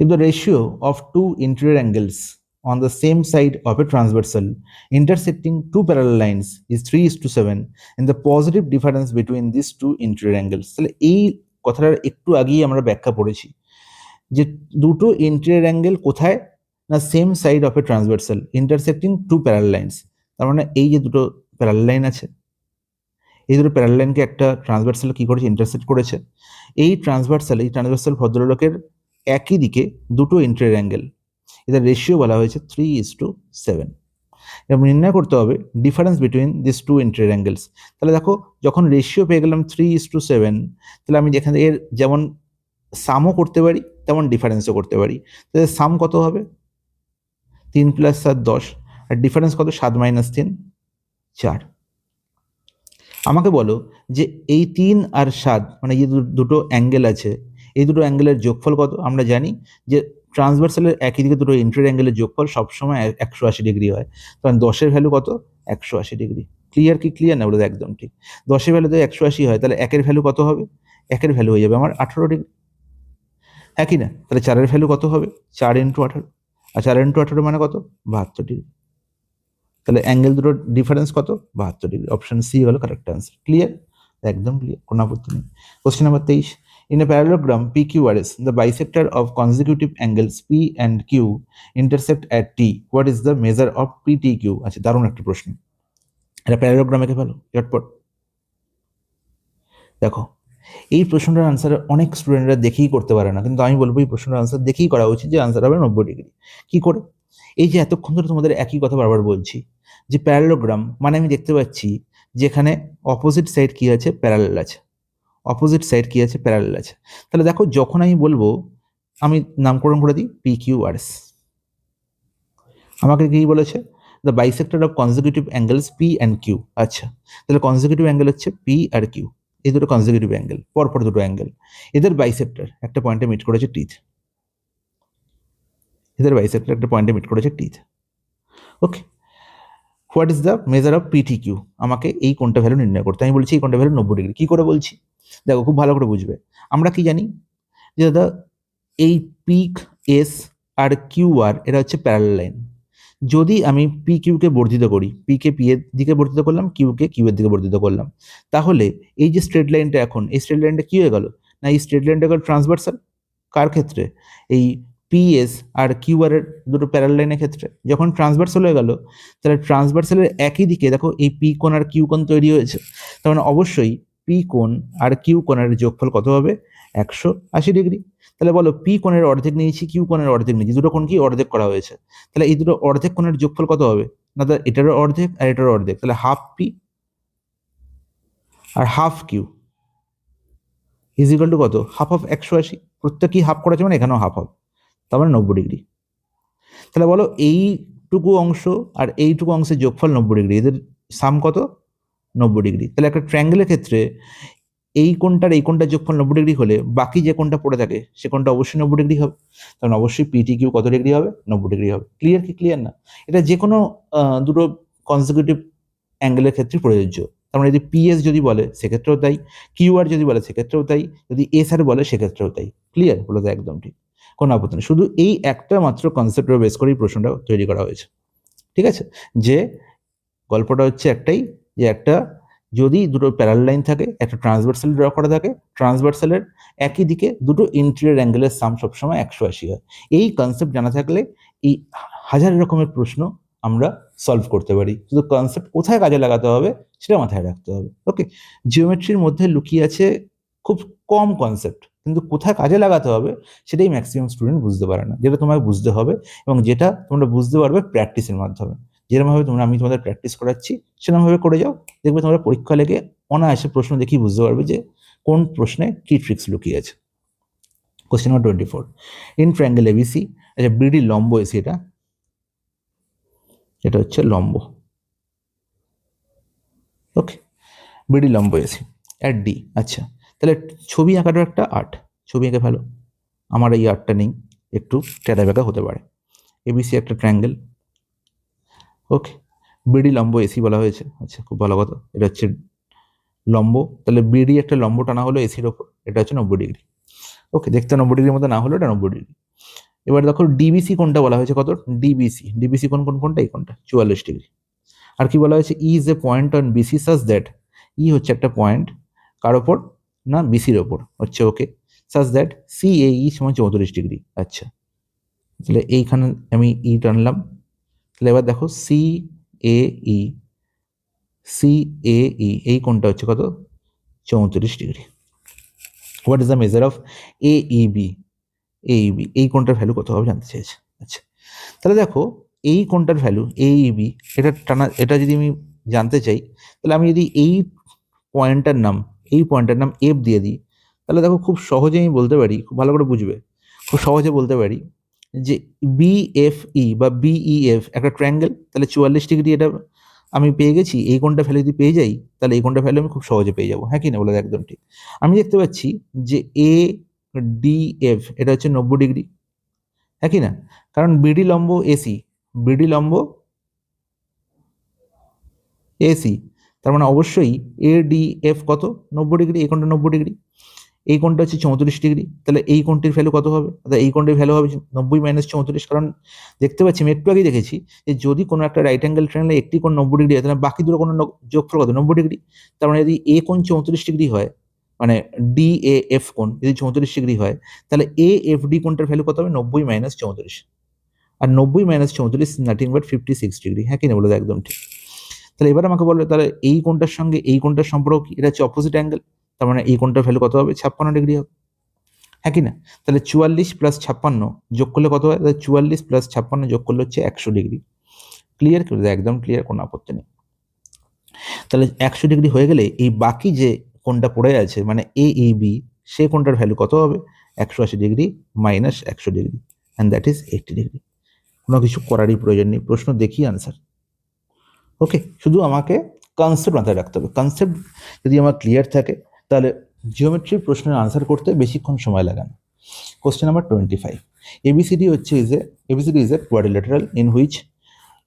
If the ratio of two interior angles on the same side of a transversal intersecting two parallel lines is 3:7, and the positive difference between these two interior angles, তাহলে এই কথাটার একটু আগেই আমরা ব্যাখ্যা পড়েছি যে দুটো ইন্টেরিয়র অ্যাঙ্গেল কোথায়, না same side of a transversal intersecting two parallel lines. তার মানে এই যে দুটো প্যারাল লাইন আছে, এই দুটো প্যারাল লাইনকে একটা ট্রান্সভার্সাল কি করেছে, ইন্টারসেক্ট করেছে। এই ট্রান্সভার্সাল ভদ্রলোকের একই দিকে দুটো ইন্টেরিয়র অ্যাঙ্গেল, এদের রেশিও বলা হয়েছে 3:7। এবং নির্ণয় করতে হবে difference between this two interior angles. তাহলে দেখো যখন রেশিও পেয়ে গেলাম 3:7, তাহলে আমি যেখানে এর যেমন সামও করতে পারি তেমন ডিফারেন্সও করতে পারি। তাহলে সাম কত হবে, 3 + 7 10, আর ডিফারেন্স কত, 7 - 3 4। আমাকে বলো যে এই 3 আর 7 মানে যে দুটো অ্যাঙ্গেল আছে, এই দুটো অ্যাঙ্গেলের যোগফল কত। আমরা জানি যে ট্রান্সভার্সালের একই দিকে দুটো ইন্টেরিয়র অ্যাঙ্গেলের যোগফল সবসময় 180 ডিগ্রি হয়। কারণ 10-এর ভ্যালু কত, 180 ডিগ্রি। ক্লিয়ার কি ক্লিয়ার না, বলে একদম ঠিক। 10-এর ভ্যালু তো 180 হয়, তাহলে 1-এর ভ্যালু কত হবে, 1-এর ভ্যালু হয়ে যাবে আমার 18 ডিগ্রি, হ্যাঁ কি না। তাহলে 4-এর ভ্যালু কত হবে, 4 × 18, আর 4 × 18 মানে কত, 72 ডিগ্রি। তাহলে অ্যাঙ্গেল দুটোর ডিফারেন্স কত, 72 ডিগ্রি। অপশন সি হলো কারেক্ট আনসার। ক্লিয়ার, একদম ক্লিয়ার, কোনো আপত্তি নেই। Question number 23, in a parallelogram PQRS the bisector of consecutive angles P and Q intersect at T, what is the measure of PTQ? আচ্ছা, দারুণ একটা প্রশ্ন। এটা প্যারালোগ্রামে কে ভালো চটপট দেখো। এই প্রশ্নটার আনসার অনেক স্টুডেন্টরা দেখেই করতে পারে না, কিন্তু আমি বলবো এই প্রশ্নটার আনসার দেখেই করা উচিত, যে আনসার হবে 90 ডিগ্রি। কি করে, এই যে এতক্ষণ ধরে তোমাদের একই কথা বারবার বলছি, যে প্যারালোগ্রাম মানে আমি দেখতে পাচ্ছি যেখানে অপোজিট সাইড কি আছে, প্যারালাল আছে, অপোজিট সাইড কি আছে, প্যারালাল আছে। তাহলে দেখো যখন আমি বলবো, আমি নামকরণ করে দিই PQRS। আমাকে কি বলেছে, the bisector of consecutive angles P and Q। আচ্ছা, তাহলে কনজিকিউটিভ অ্যাঙ্গেল হচ্ছে P আর Q, এই দুটো কনজিকিউটিভ অ্যাঙ্গেল, পরপর দুটো অ্যাঙ্গেল, এদের বাইসেক্টর একটা পয়েন্টে মিট করেছে টিথ, এদের বাইসেক্টর একটা পয়েন্টে মিট করেছে teeth. Okay, what is the measure of PTQ? আমাকে এই কোনটা ভ্যালু নির্ণয় করতে। আমি বলছি এই কোনটা ভ্যালু 90 ডিগ্রি। কি করে বলছি, দেখো খুব ভালো করে বুঝবে। আমরা কি জানি যে দাদা এই পিক এস আর QR এরা হচ্ছে প্যারালাল লাইন। যদি আমি PQ কে বর্ধিত করি, P কে P এর দিকে বর্ধিত করলাম, Q কে Q এর দিকে বর্ধিত করলাম, তাহলে এই যে স্ট্রেট লাইনটা, এখন এই স্ট্রেট লাইনটা কি হয়ে গেল, না এই স্ট্রেট লাইনটা গেল ট্রান্সভার্সাল। কার ক্ষেত্রে, এই PS আর QR এর দুটো প্যারালাল লাইনের ক্ষেত্রে। যখন ট্রান্সভার্সাল হয়ে গেল, তাহলে ট্রান্সভার্সালের একই দিকে দেখো এই P কোণ আর Q কোণ তৈরি হয়েছে। তার মানে অবশ্যই P কোণ আর Q কোণের যোগফল কত হবে, 180 ডিগ্রি। তাহলে বলো P কোণের অর্ধেক নিয়েছি, Q কোণের অর্ধেক নিয়েছি, দুটো কোণ কি অর্ধেক করা হয়েছে। তাহলে এই দুটো অর্ধেক কোণের যোগফল কত হবে, না এটারও অর্ধেক আর এটারও অর্ধেক, তাহলে হাফ P আর half Q is equal to কত, হাফ অফ 180। প্রত্যেকই হাফ করেছে মানে এখানেও হাফ হবে, তার মানে 90 ডিগ্রি। তাহলে বলো এইটুকু অংশ আর এইটুকু অংশের যোগফল 90 ডিগ্রি, এদের সাম কত, 90 ডিগ্রি। তাহলে একটা ট্রায়াঙ্গেলের ক্ষেত্রে এই কোণটার এই কোণটার যোগফল 90 ডিগ্রি হলে বাকি যে কোণটা পড়ে থাকে সে কোণটা অবশ্যই 90 ডিগ্রি হবে। কারণ অবশ্যই PTQ কত ডিগ্রি হবে, 90 ডিগ্রি হবে। ক্লিয়ার কি ক্লিয়ার না, এটা যে কোনো দুটো কনজিকিউটিভ অ্যাঙ্গেলের ক্ষেত্রে প্রযোজ্য। তার মানে যদি PS যদি বলে সেক্ষেত্রেও তাই, QR যদি বলে সেক্ষেত্রেও তাই, যদি SR বলে সেক্ষেত্রেও তাই। ক্লিয়ার, বলে তো একদম ঠিক, কোনো আপত্তি নেই। শুধু এই একটা মাত্র কনসেপ্টের বেস করেই প্রশ্নটা তৈরি করা হয়েছে। ঠিক আছে, যে গল্পটা হচ্ছে একটাই, যে একটা যদি দুটো প্যারালাল লাইন থাকে, একটা ট্রান্সভার্সাল ড্র করা থাকে, ট্রান্সভার্সালের একই দিকে দুটো ইন্টেরিয়র অ্যাঙ্গেলের সাম সবসময় 180 হয়। এই কনসেপ্ট জানা থাকলে এই হাজার রকমের প্রশ্ন আমরা সলভ করতে পারি। শুধু কনসেপ্ট কোথায় কাজে লাগাতে হবে সেটা মাথায় রাখতে হবে। ওকে, জিওমেট্রির মধ্যে লুকিয়ে আছে খুব কম কনসেপ্ট, কিন্তু কোথায় কাজে লাগাতে হবে সেটাই ম্যাক্সিমাম স্টুডেন্ট বুঝতে পারে না, যেটা তোমাকে বুঝতে হবে এবং যেটা তোমরা বুঝতে পারবে প্র্যাকটিসের মাধ্যমে। যেরকমভাবে আমি তোমাদের প্র্যাকটিস করাচ্ছি সেরকমভাবে করে যাও, দেখবে তোমরা পরীক্ষা লেগে অনায়াসে প্রশ্ন দেখেই বুঝতে পারবে যে কোন প্রশ্নে কি ট্রিক্স লুকিয়ে আছে। Question number 24, in triangle ABC, আচ্ছা BD লম্ব এসি, এটা হচ্ছে লম্ব। ওকে, BD লম্ব এসি অ্যাট D। আচ্ছা, তাহলে ছবি আঁকাটা একটা আর্ট, ছবি এঁকে ফেলো। আমার এই আর্টটা নেই, একটু ট্যাড়া ব্যাকা হতে পারে। ABC একটা ট্রায়াঙ্গেল। ওকে, BD লম্ব AC বলা হয়েছে। আচ্ছা, খুব ভালো কথা, এটা হচ্ছে লম্ব। তাহলে BD একটা লম্ব টানা হলো এসির ওপর, এটা হচ্ছে 90 ডিগ্রি। ওকে, দেখতে 90 ডিগ্রির মতো না হলো এটা 90 ডিগ্রি। এবার দেখো DBC কোনটা বলা হয়েছে, কত, DBC কোনটা, এই কোনটা 44 ডিগ্রি। আর কি বলা হয়েছে, is a point on BC such that, E হচ্ছে একটা পয়েন্ট কার ওপর, না BCর ওপর হচ্ছে। ওকে, সাচ দ্যাট CAE সমান 34 ডিগ্রি। আচ্ছা, তাহলে এইখানে আমি ই টানলাম, তাহলে এবার দেখো CAE এই কোণটা হচ্ছে কত? 34 degree. What is the measure of AEB? এই কোণটার ভ্যালু কত হবে জানতে চেয়েছে। আচ্ছা, তাহলে দেখো এই কোণটার ভ্যালু AEB, এটা যদি আমি জানতে চাই, তাহলে আমি যদি এই পয়েন্টটার নাম F দিয়ে দিই, তাহলে দেখো খুব সহজে আমি বলতে পারি, খুব ভালো করে বুঝবে, খুব সহজে বলতে পারি যে BFE বা BEF একটা ট্রায়াঙ্গেল, তাহলে 44 ডিগ্রি এটা আমি পেয়ে গেছি। এই কোণটা ভ্যালু যদি পেয়ে যাই, তাহলে এই কোণটা ভ্যালু আমি খুব সহজে পেয়ে যাবো। হ্যাঁ কি না বলে? একদম ঠিক। আমি দেখতে পাচ্ছি যে ADF এটা হচ্ছে 90 ডিগ্রি। হ্যাঁ কি না? কারণ বিডি লম্ব এসি, তার মানে অবশ্যই ADF কত? 90 ডিগ্রি। এই কোণটা 90 ডিগ্রি, এই কোণটা হচ্ছে 34 ডিগ্রি। তাহলে এই কোণটির ভ্যালু কত হবে? এই কোণটির ভ্যালু হবে 90 মাইনাস 34। কারণ দেখতে পাচ্ছি, আমি একটু আগেই দেখেছি যে যদি কোনো একটা রাইট অ্যাঙ্গেল ট্রায়াঙ্গেলে একটি কোণ 90 ডিগ্রি হয়, তাহলে বাকি দুটো কোণের যোগফল কত? 90 ডিগ্রি। তার মানে যদি এ কোণ 34 ডিগ্রি হয়, মানে DAF কোণ যদি 34 ডিগ্রি হয়, তাহলে AFD কোণটার ভ্যালু কত হবে? 90 মাইনাস 34। আর 90 মাইনাস 34 নাথিং বাট 56 ডিগ্রি। হ্যাঁ কি না বলে? একদম ঠিক। তাহলে এবার আমাকে বলবে, তাহলে এই কোণটার সঙ্গে এই কোণটার সম্পর্ক কি? এটা হচ্ছে অপোজিট অ্যাঙ্গেল, তার মানে এই কোণটার ভ্যালু কত হবে? 56 ডিগ্রি হবে। হ্যাঁ কি না? তাহলে 44 প্লাস 56 যোগ করলে কত হয়? তাহলে 44 প্লাস 56 যোগ করলে হচ্ছে 100 ডিগ্রি। ক্লিয়ার? একদম ক্লিয়ার, কোনো আপত্তি নেই। তাহলে 100 ডিগ্রি হয়ে গেলে এই বাকি যে কোণটা পড়ে আছে মানে AEB, সেই কোণটার ভ্যালু কত হবে? 180 degree minus 100 degree, and that is 80 degree. কোনো কিছু করারই প্রয়োজন নেই, প্রশ্ন দেখি আনসার। ওকে, শুধু আমাকে কনসেপ্ট মাথায় রাখতে হবে। কনসেপ্ট যদি আমার ক্লিয়ার থাকে, তাহলে জিওমেট্রি প্রশ্নের আনসার করতে বেশিক্ষণ সময় লাগে না। Question number 25, ABCD is A quadrilateral in which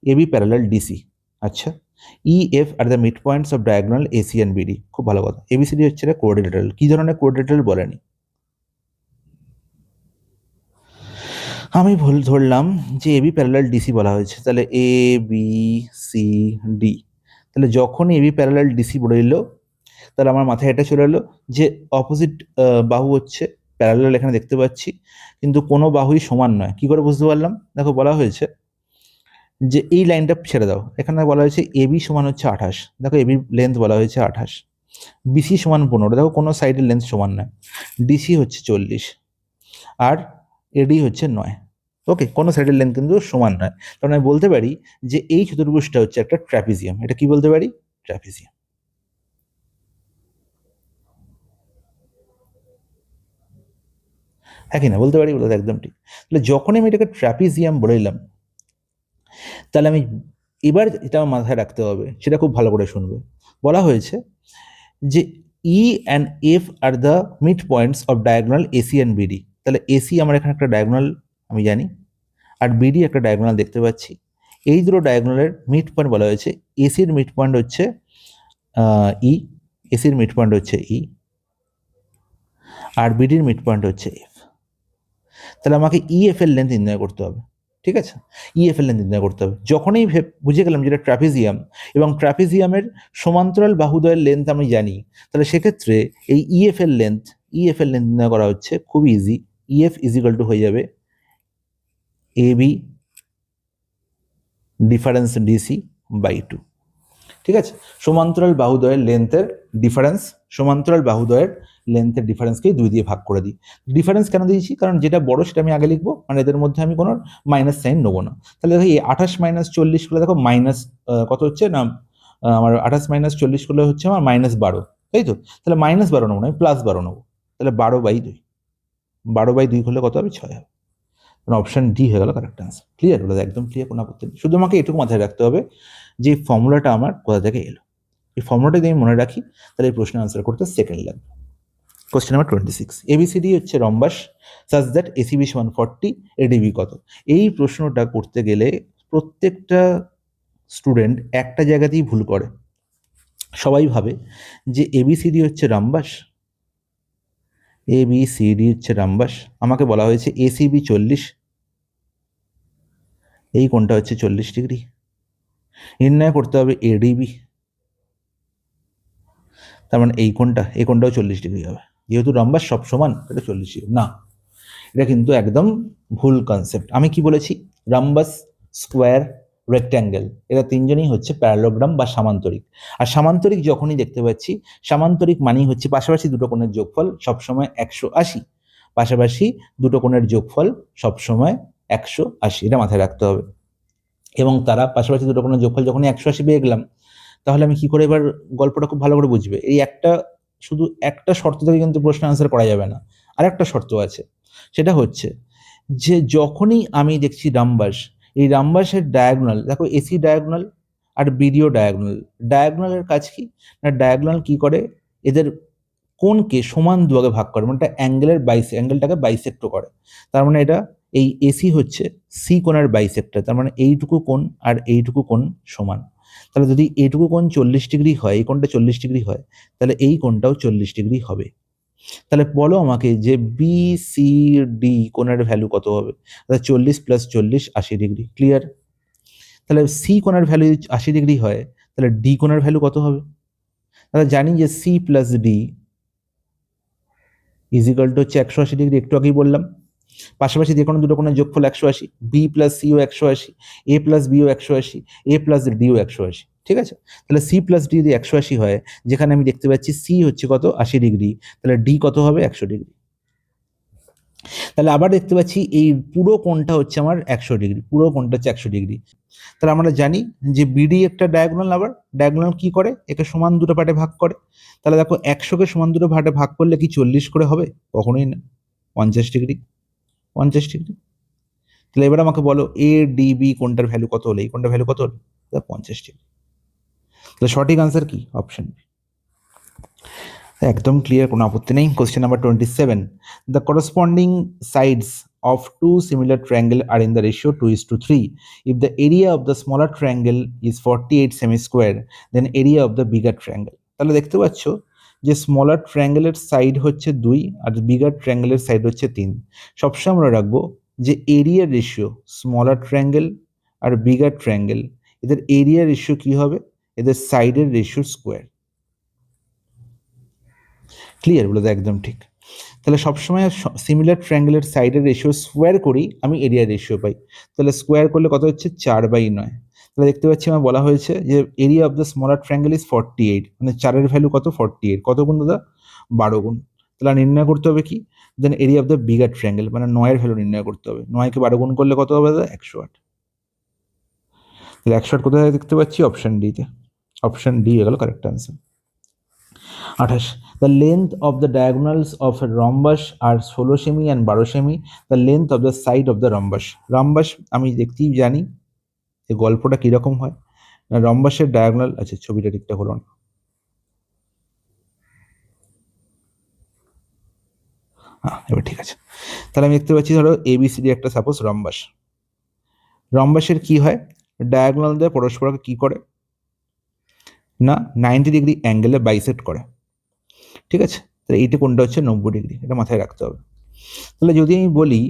AB parallel DC। আচ্ছা, EF are the mid points off diagonal AC and BD। খুব ভালো কথা। ABCD হচ্ছে একটা কোয়াড্রিল্যাটারাল। কি ধরনের কোয়াড্রিল্যাটারাল বলেনি? আমি ধরলাম যে AB প্যারালাল DC বলা হয়েছে, তাহলে ABCD। তাহলে যখনই AB প্যারালাল DC বলে দিল, তাহলে আমার মাথায় এটা চলে এলো যে অপোজিট বাহু হচ্ছে প্যারালাল, এখানে দেখতে পাচ্ছি, কিন্তু কোনো বাহুই সমান নয়। কি করে বুঝতে পারলাম? দেখো বলা হয়েছে যে এই লাইনটা ছেড়ে দাও, এখানে বলা হয়েছে AB সমান হচ্ছে 28। দেখো AB লেন্থ বলা হয়েছে 28, BC সমান 15। দেখো কোনো সাইডের লেন্থ সমান নয়। DC হচ্ছে 40 আর AD হচ্ছে 9। ওকে, কোনো সাইডের লেন্থ কিন্তু সমান নয়। কারণ আমি বলতে পারি যে এই চতুর্ভুজটা হচ্ছে একটা ট্র্যাপিজিয়াম। এটা কি বলতে পারি? ট্র্যাপিজিয়াম। হ্যাঁ কি না বলতে পারি? বলে একদম ঠিক। তাহলে যখনই আমি এটাকে ট্র্যাপিজিয়াম বলে দিলাম, তাহলে আমি এবার এটা আমার মাথায় রাখতে হবে, সেটা খুব ভালো করে শুনবে। বলা হয়েছে যে E and F are the mid points off diagonal AC and BD। তাহলে AC আমার এখানে একটা ডায়াগোনাল আমি জানি, আর BD একটা ডায়াগোনাল দেখতে পাচ্ছি। এই দুটো ডায়াগোনালের মিড পয়েন্ট বলা হয়েছে, এসির মিড পয়েন্ট হচ্ছে E, এসির মিড পয়েন্ট হচ্ছে E, আর বিডির মিড পয়েন্ট হচ্ছে F। তাহলে আমাকে EF এর লেন্থ নির্ণয় করতে হবে। ঠিক আছে, EF এর লেন্থ নির্ণয় করতে হবে। যখনই বুঝে গেলাম যেটা ট্র্যাপিজিয়াম এবং ট্র্যাপিজিয়ামের সমান্তরাল বাহুদ্বয়ের লেন্থ আমি জানি, তাহলে সেক্ষেত্রে এই EF এর লেন্থ নির্ণয় করা হচ্ছে খুব ইজি। EF ইজিক্যাল টু হয়ে যাবে AB ডিফারেন্স DC বাই 2। ঠিক আছে, সমান্তরাল বাহুদ্বয়ের লেন্থের ডিফারেন্স, ডিফারেন্সকে 2 দিয়ে ভাগ করে দিই। ডিফারেন্স কেন দিয়েছি? কারণ যেটা বড় সেটা আমি আগে লিখবো, মানে এদের মধ্যে আমি কোনো মাইনাস সাইন নেবো না। তাহলে দেখো এই 28 মাইনাস 40 করলে দেখো মাইনাস কত হচ্ছে না, আমার 28 মাইনাস 40 করলে হচ্ছে আমার -12, তাই তো? তাহলে -12 নেবো না, আমি +12 নেবো। তাহলে 12/2, 12/2 করলে কত হবে? 6 হবে। অপশন ডি হয়ে গেল কারেক্ট আনসার। ক্লিয়ার? হলো একদম ক্লিয়ার, কোনো আপত্তি নেই। শুধু আমাকে এটুকু মাথায় রাখতে হবে যে ফর্মুলাটা আমার কোথা থেকে এলো। এই ফর্মুলাটা যদি আমি মনে রাখি, তাহলে এই প্রশ্নের আনসার করতে সেকেন্ড লাগবে। কোশ্চেন নাম্বার 26, ABCD হচ্ছে রম্বাস সাচ দ্যাট ACB সমান 40, ADB কত? এই প্রশ্নটা করতে গেলে প্রত্যেকটা স্টুডেন্ট একটা জায়গাতেই ভুল করে। সবাই ভাবে যে ABCD হচ্ছে রম্বাস, ABCD হচ্ছে রম্বাস, আমাকে বলা হয়েছে ACB 40, এই কোণটা হচ্ছে 40 ডিগ্রি, নির্ণয় করতে হবে ADB, তার মানে এই কোণটাও 40 ডিগ্রি হবে। যেহেতু রম্বাস সব সমান, এটা 40 ডিগ্রি না, এটা কিন্তু একদম ভুল কনসেপ্ট। আমি কি বলেছি? রাম্বাস, স্কোয়ার, রেক্ট্যাঙ্গেল, এরা তিনজনই হচ্ছে প্যারালোগ্রাম বা সামান্তরিক। আর সামান্তরিক যখনই দেখতে পাচ্ছি, সামান্তরিক মানেই হচ্ছে পাশাপাশি দুটো কোণের যোগফল সবসময় 180, পাশাপাশি দুটো কোণের যোগফল সবসময় 180, এটা মাথায় রাখতে হবে। এবং তারা পাশাপাশি দুটো কোণের যোগফল যখনই 180 পেয়ে গেলাম, তাহলে আমি কি করে এবার গল্পটা খুব ভালো করে বুঝবে? এই একটা, শুধু একটা শর্ত থেকে কিন্তু প্রশ্ন আনসার করা যাবে না, আর একটা শর্ত আছে, সেটা হচ্ছে যে যখনই আমি দেখছি রাম্বাস, এই রাম্বাসের ডায়াগোনাল, দেখো এসি ডায়াগোনাল আর বিডিও ডায়াগোনাল, ডায়াগোনালের কাজ কি না, ডায়াগোনাল কি করে, এদের কোণকে সমান দুভাগে ভাগ করে, মানে অ্যাঙ্গেলের অ্যাঙ্গেলটাকে বাইসেক্ট করে। তার মানে এটা, এই এসি হচ্ছে সি কোণের বাইসেক্টর, তার মানে এইটুকু কোণ আর এইটুকু কোণ সমান। তাহলে যদি এইটুকু কোণ 40 ডিগ্রি হয়, এই কোণটা 40 ডিগ্রি হয়, তাহলে এই কোণটাও 40 ডিগ্রি হবে। তাহলে বলো আমাকে যে বি সি ডি কোণের ভ্যালু কত হবে? তাহলে 40 + 40 80 ডিগ্রি। ক্লিয়ার? তাহলে সি কোণের ভ্যালু 80 ডিগ্রি হয়, তাহলে ডি কোণের ভ্যালু কত হবে? তাহলে জানি যে C plus D is equal to হচ্ছে 180 ডিগ্রি, একটু আগেই বললাম। পাশাপাশি যে কোনো দুটো কোণের যোগফল 180, বি প্লাস সিও 180, এ প্লাস বিও 180, এ প্লাস ডিও 180। ঠিক আছে? তাহলে সি প্লাস ডি যদি 180 হয়, যেখানে আমি দেখতে পাচ্ছি সি হচ্ছে কত 80 ডিগ্রি, তাহলে ডি কত হবে 100 ডিগ্রি। তাহলে আবার দেখতে পাচ্ছি এই পুরো কোণটা হচ্ছে আমার 100 ডিগ্রি, পুরো কোণটা হচ্ছে 100 ডিগ্রি। তাহলে আমরা জানি যে বিডি একটা ডায়াগোনাল, আবার ডায়াগোনাল কি করে, একে সমান দুটো পার্টে ভাগ করে। তাহলে দেখো 100কে সমান দুটো পার্টে ভাগ করলে কি 40 করে হবে? কখনোই না, 50 ডিগ্রি, 50 ডিগ্রি। তাহলে এবার আমাকে বলো এ ডি বি কোনটার ভ্যালু কত হলে, এই কোনটার ভ্যালু কত হলো? 50 ডিগ্রি। তাহলে সঠিক আনসার কি? Option B. একদম ক্লিয়ার, কোনো আপত্তি নেই। Question number 27, the corresponding sides of two similar triangle are in the ratio 2:3. If the area of the smaller triangle is 48 semi-square, then area of the bigger triangle. তাহলে দেখতে পাচ্ছ যে smaller ট্রায়াঙ্গেলের side হচ্ছে 2 আর bigger ট্রায়াঙ্গেলের side হচ্ছে 3। সবসময় আমরা রাখবো যে এরিয়ার রেশিও স্মলার ট্রায়াঙ্গেল আর বিগার ট্রায়াঙ্গেল, এদের এরিয়া রেশিও কি হবে? এদের সাইডের রেশিও স্কোয়ার। ক্লিয়ার? বলে দাও একদম ঠিক। তাহলে সবসময় সিমিলার ট্রায়াঙ্গেলের সাইডের রেশিও স্কোয়ার করি, আমি এরিয়া রেশিও পাই। তাহলে স্কোয়ার করলে কত হচ্ছে? 4/9। তাহলে দেখতে পাচ্ছি আমার বলা হয়েছে যে area of the smaller triangle is 48, মানে 4-এর ভ্যালু কত? 48। কত গুণ দাদা? 12 গুণ। তাহলে নির্ণয় করতে হবে কি? Then area of the bigger triangle, মানে 9-এর ভ্যালু নির্ণয় করতে হবে। 9কে 12 গুণ করলে কত হবে দাদা? 108। তাহলে 108 কোথায় দেখতে পাচ্ছি? অপশন ডিতে। অপশন ডি হয়ে গেল correct answer. 28, the length of the diagonals of a rhombus are 16 semi and 12 semi, the length of the side of the rhombus. rhombus আমি দেখতেই জানি এই গল্পটা কিরকম হয় না, রম্বাসের ডায়াগোনাল, আচ্ছা ছবিটা ঠিকঠাক হলো না, হ্যাঁ এবার ঠিক আছে। তাহলে আমি দেখতে পাচ্ছি ধরো এবিসিডি একটা সাপোজ রম্বাস, রম্বাসের কি হয়, ডায়াগোনাল দিয়ে পরস্পরকে কি করে না 90 ডিগ্রি অ্যাঙ্গেলে বাইসেক্ট করে। ঠিক আছে? তাহলে এইটা কোনটা হচ্ছে 90 ডিগ্রি, এটা মাথায় রাখতে হবে। তাহলে যদি আমি বলি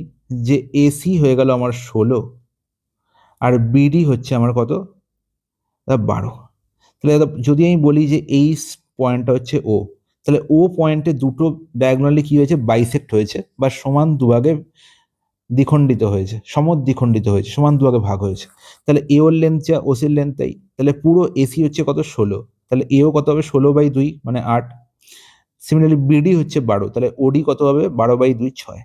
যে এসি হয়ে গেল আমার 16 আর বিডি হচ্ছে আমার কত? 12। তাহলে যদি আমি বলি যে এই পয়েন্টটা হচ্ছে ও, তাহলে ও পয়েন্টে দুটো ডায়াগোনালি কি হয়েছে? বাইসেক্ট হয়েছে, বা সমান দুভাগে দ্বিখণ্ডিত হয়েছে, সমদ্বিখণ্ডিত হয়েছে, সমান দুভাগে ভাগ হয়েছে। তাহলে এ ওর লেন্থ যা ওসির লেন্থ তাই, তাহলে পুরো এসি হচ্ছে কত? 16। তাহলে এও কত হবে? 16/2 মানে 8। সিমিলারলি বিডি হচ্ছে 12, তাহলে ওডি কত হবে? 12/2 6।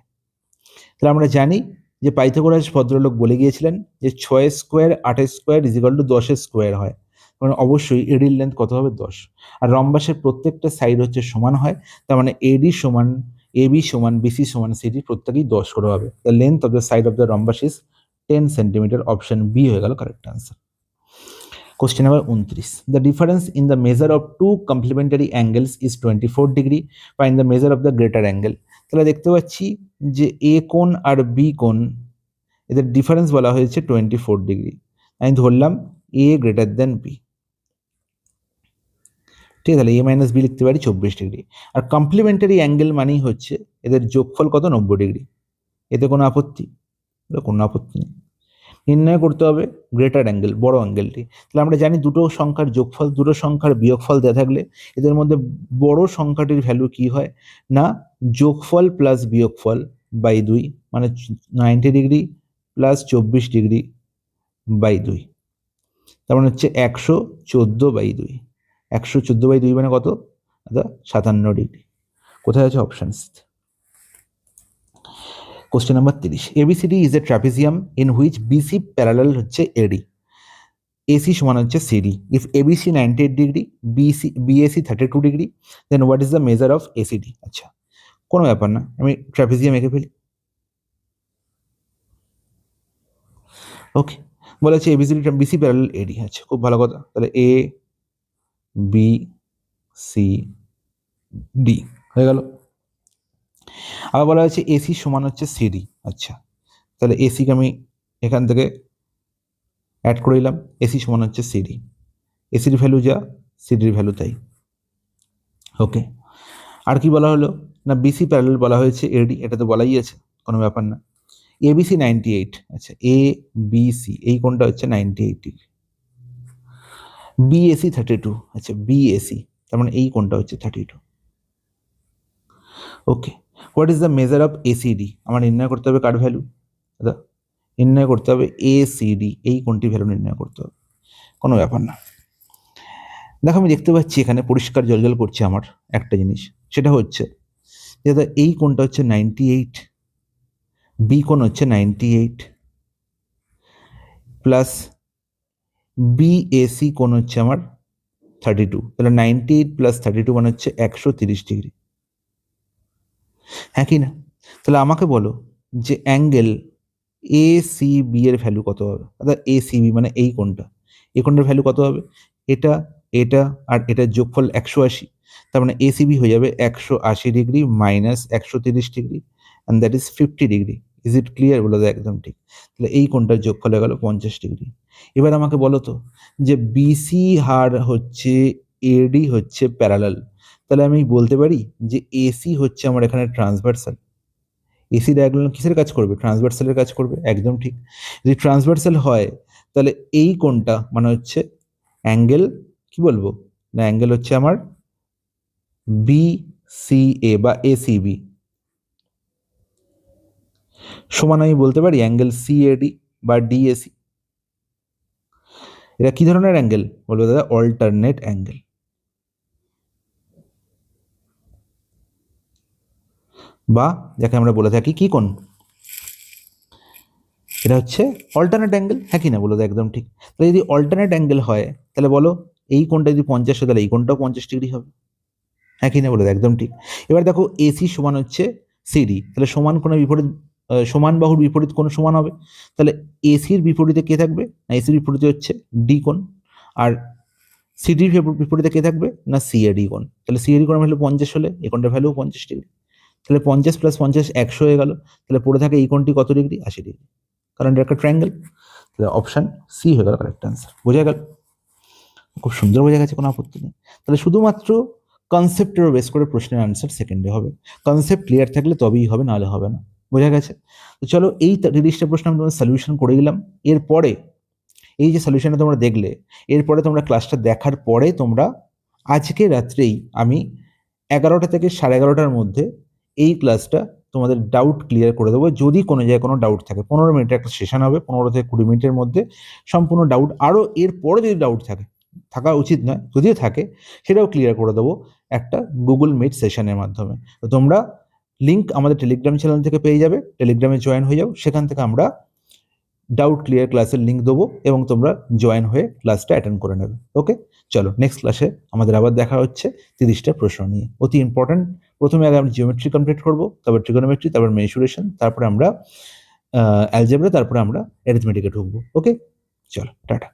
তাহলে আমরা জানি যে পাইথাগোরাস ভদ্রলোক বলে গিয়েছিলেন যে 6 square 8 square is equal to 10 square হয়, মানে অবশ্যই এডির লেন্থ কত হবে? 10। আর রম্বাসের প্রত্যেকটা সাইড হচ্ছে সমান হয়, তার মানে এডি সমান এবি সমান বিসি সমান সিডি প্রত্যেকেই 10 করে হবে। The length of the side of the rhombus is 10 centimetre. Option B হয়ে গেল correct answer. Question number 29. The difference in the measure of two complementary angles is 24 degree. Find the measure of the greater angle. তাহলে দেখতে পাচ্ছি যে এ কোণ আর B কোণ, এদের difference বলা হয়েছে 24 ডিগ্রি। আমি ধরলাম এ গ্রেটার দেন বি। ঠিক আছে? তাহলে এ মাইনাস বি লিখতে পারি 24 ডিগ্রি। আর কমপ্লিমেন্টারি অ্যাঙ্গেল মানেই হচ্ছে এদের যোগফল কত? 90 ডিগ্রি। এতে কোনো আপত্তি? কোনো আপত্তি নেই। নির্ণয় করতে হবে গ্রেটার অ্যাঙ্গেল, বড় অ্যাঙ্গেলটি। তাহলে আমরা জানি দুটো সংখ্যার যোগফল, দুটো সংখ্যার বিয়োগফল দেওয়া থাকলে এদের মধ্যে বড় সংখ্যাটির ভ্যালু কি হয় না যোগফল প্লাস বিয়োগফল বাই 2, মানে 90 ডিগ্রি প্লাস 24 ডিগ্রি বাই 2, তার মানে হচ্ছে 114/2। 114/2 মানে কত? 57 ডিগ্রি। কোথায় আছে? Option C. Question number 30, ABCD is a trapezium in which BC parallel হচ্ছে এডি, AC সমান হচ্ছে CD। If ABC 98 degree, BAC 32 degree, then what is the measure of ACD? আচ্ছা, কোনো ব্যাপার না, আমি ট্রাপিজিয়াম এঁকে ফেলি। ওকে, বলা হচ্ছে ABCD BC প্যারালাল AD। আচ্ছা, খুব ভালো কথা। তাহলে A B C D হয়ে গেল। আবার বলা হচ্ছে AC সমান হচ্ছে CD। আচ্ছা, তাহলে AC কে আমি এখান থেকে অ্যাড করে দিলাম, AC সমান হচ্ছে CD। ACর ভ্যালু যা, CDর ভ্যালু তাই। ওকে, আর কি বলা হলো না BC প্যারালাল বলা হয়েছে AD, এটা তো বলাই আছে, কোনো ব্যাপার না। ABC 98, আচ্ছা ABC এই কোণটা হচ্ছে 98 ডিগ্রি। BAC 32, আচ্ছা BAC তার মানে এই কোণটা হচ্ছে 32। Okay, what is the measure of ACD? আমার নির্ণয় করতে হবে কার ভ্যালু? দাদা নির্ণয় করতে হবে ACD, এই কোণটির ভ্যালু নির্ণয় করতে হবে, কোনো ব্যাপার না। দেখো আমি দেখতে পাচ্ছি এখানে পরিষ্কার জলজল করছে আমার একটা জিনিস, সেটা হচ্ছে যে দাদা এই কোণটা হচ্ছে 98, বি কোণ হচ্ছে 98 প্লাস BAC কোণ হচ্ছে আমার 32, তাহলে 98 প্লাস 32 মানে হচ্ছে 130 ডিগ্রি, হ্যাঁ কি না? তাহলে আমাকে বলো যে অ্যাঙ্গেল ACB এর ভ্যালু কত হবে? অর্থাৎ ACB মানে এই কোণটা, এই কোণটার ভ্যালু কত হবে? এটা এটা আর এটার যোগফল 180, তার মানে ACB হয়ে যাবে 180 degree minus 130 degree, and that is 50 degree. Is it clear? বলো তো একদম ঠিক। তাহলে এই কোণটার যোগফল হয়ে গেল 50 ডিগ্রি। এবার আমাকে বলো তো যে BC আর হচ্ছে AD হচ্ছে প্যারালাল, তাহলে আমি বলতে পারি যে AC হচ্ছে আমার এখানে ট্রান্সভার্সাল। এসি ডায়াগোনাল কিসের কাজ করবে? ট্রান্সভার্সালের কাজ করবে, একদম ঠিক। যদি ট্রান্সভার্সাল হয় তাহলে এই কোণটা মানে হচ্ছে অ্যাঙ্গেল, কি বলবো না, অ্যাঙ্গেল হচ্ছে আমার BCA বা ACB সমান আমি বলতে পারি অ্যাঙ্গেল CAD বা DAC। এটা কি ধরনের অ্যাঙ্গেল? বলবো দাদা অল্টারনেট অ্যাঙ্গেল। বা যাকে আমরা বলে থাকি কি কোণ? এটা হচ্ছে অল্টারনেট অ্যাঙ্গেল, হ্যাঁ কি না? বলো তো একদম ঠিক। তাহলে যদি অল্টারনেট অ্যাঙ্গেল হয় তাহলে বলো এই কোণটা যদি 50 হয় তাহলে এই কোণটাও 50 ডিগ্রি হবে, হ্যাঁ কি না? বলো একদম ঠিক। এবার দেখো AC সমান হচ্ছে CD, তাহলে সমান কোণের বিপরীত, সমান বাহুর বিপরীত কোণ সমান হবে, তাহলে ACর বিপরীতে কে থাকবে না ACর বিপরীতে হচ্ছে D কোণ, আর CDর বিপরীতে কে থাকবে না CAD কোণ। তাহলে CAD কোণের ভ্যালু 50 হলে এই কোণটার ভ্যালু 50 ডিগ্রি, তাহলে 50 প্লাস 50 100 হয়ে গেল। তাহলে পড়ে থাকে এই কোণটি কত ডিগ্রি? 80 ডিগ্রি, কারণ এটা একটা ট্রায়াঙ্গেল। তাহলে অপশন সি হয়ে গেল কারেক্ট আনসার। বোঝা গেল? খুব সুন্দর বোঝা গেছে, কোনো আপত্তি নেই। তাহলে শুধুমাত্র কনসেপ্টের বেস করে প্রশ্নের আনসার সেকেন্ডে হবে, কনসেপ্ট ক্লিয়ার থাকলে তবেই হবে, নাহলে হবে না। বোঝা গেছে? তো চলো এই 30টা প্রশ্ন আমি তোমাদের সলিউশন করে দিলাম। এরপরে এই যে সলিউশনটা তোমরা দেখলে, এরপরে তোমরা ক্লাসটা দেখার পরে তোমরা আজকে রাত্রেই আমি 11টা থেকে 11:30টার মধ্যে এই ক্লাসটা তোমাদের ডাউট ক্লিয়ার করে দেবো। যদি কোনো জায়গায় কোনো ডাউট থাকে, 15 মিনিটের একটা সেশন হবে, 15 থেকে 20 মিনিটের মধ্যে সম্পূর্ণ ডাউট, আরও এরপরে যদি ডাউট থাকে, থাকা উচিত নয়, যদিও থাকে সেটাও ক্লিয়ার করে দেবো একটা গুগল মিট সেশনের মাধ্যমে। তো তোমরা লিঙ্ক আমাদের টেলিগ্রাম চ্যানেল থেকে পেয়ে যাবে, টেলিগ্রামে জয়েন হয়ে যাও, সেখান থেকে আমরা ডাউট ক্লিয়ার ক্লাসের লিঙ্ক দেবো এবং তোমরা জয়েন হয়ে ক্লাসটা অ্যাটেন্ড করে নেবে। ওকে, চলো নেক্সট ক্লাসে আমাদের আবার দেখা হচ্ছে 30টা প্রশ্ন নিয়ে, অতি ইম্পর্ট্যান্ট। প্রথমে আগে আমরা জিওমেট্রি কমপ্লিট করবো, তারপর ট্রিগোনোমেট্রি, তারপর মেনসুরেশন, তারপরে আমরা অ্যালজেব্রা, তারপরে আমরা অ্যারিথমেটিকে ঢুকবো। ওকে, চলো টাটা।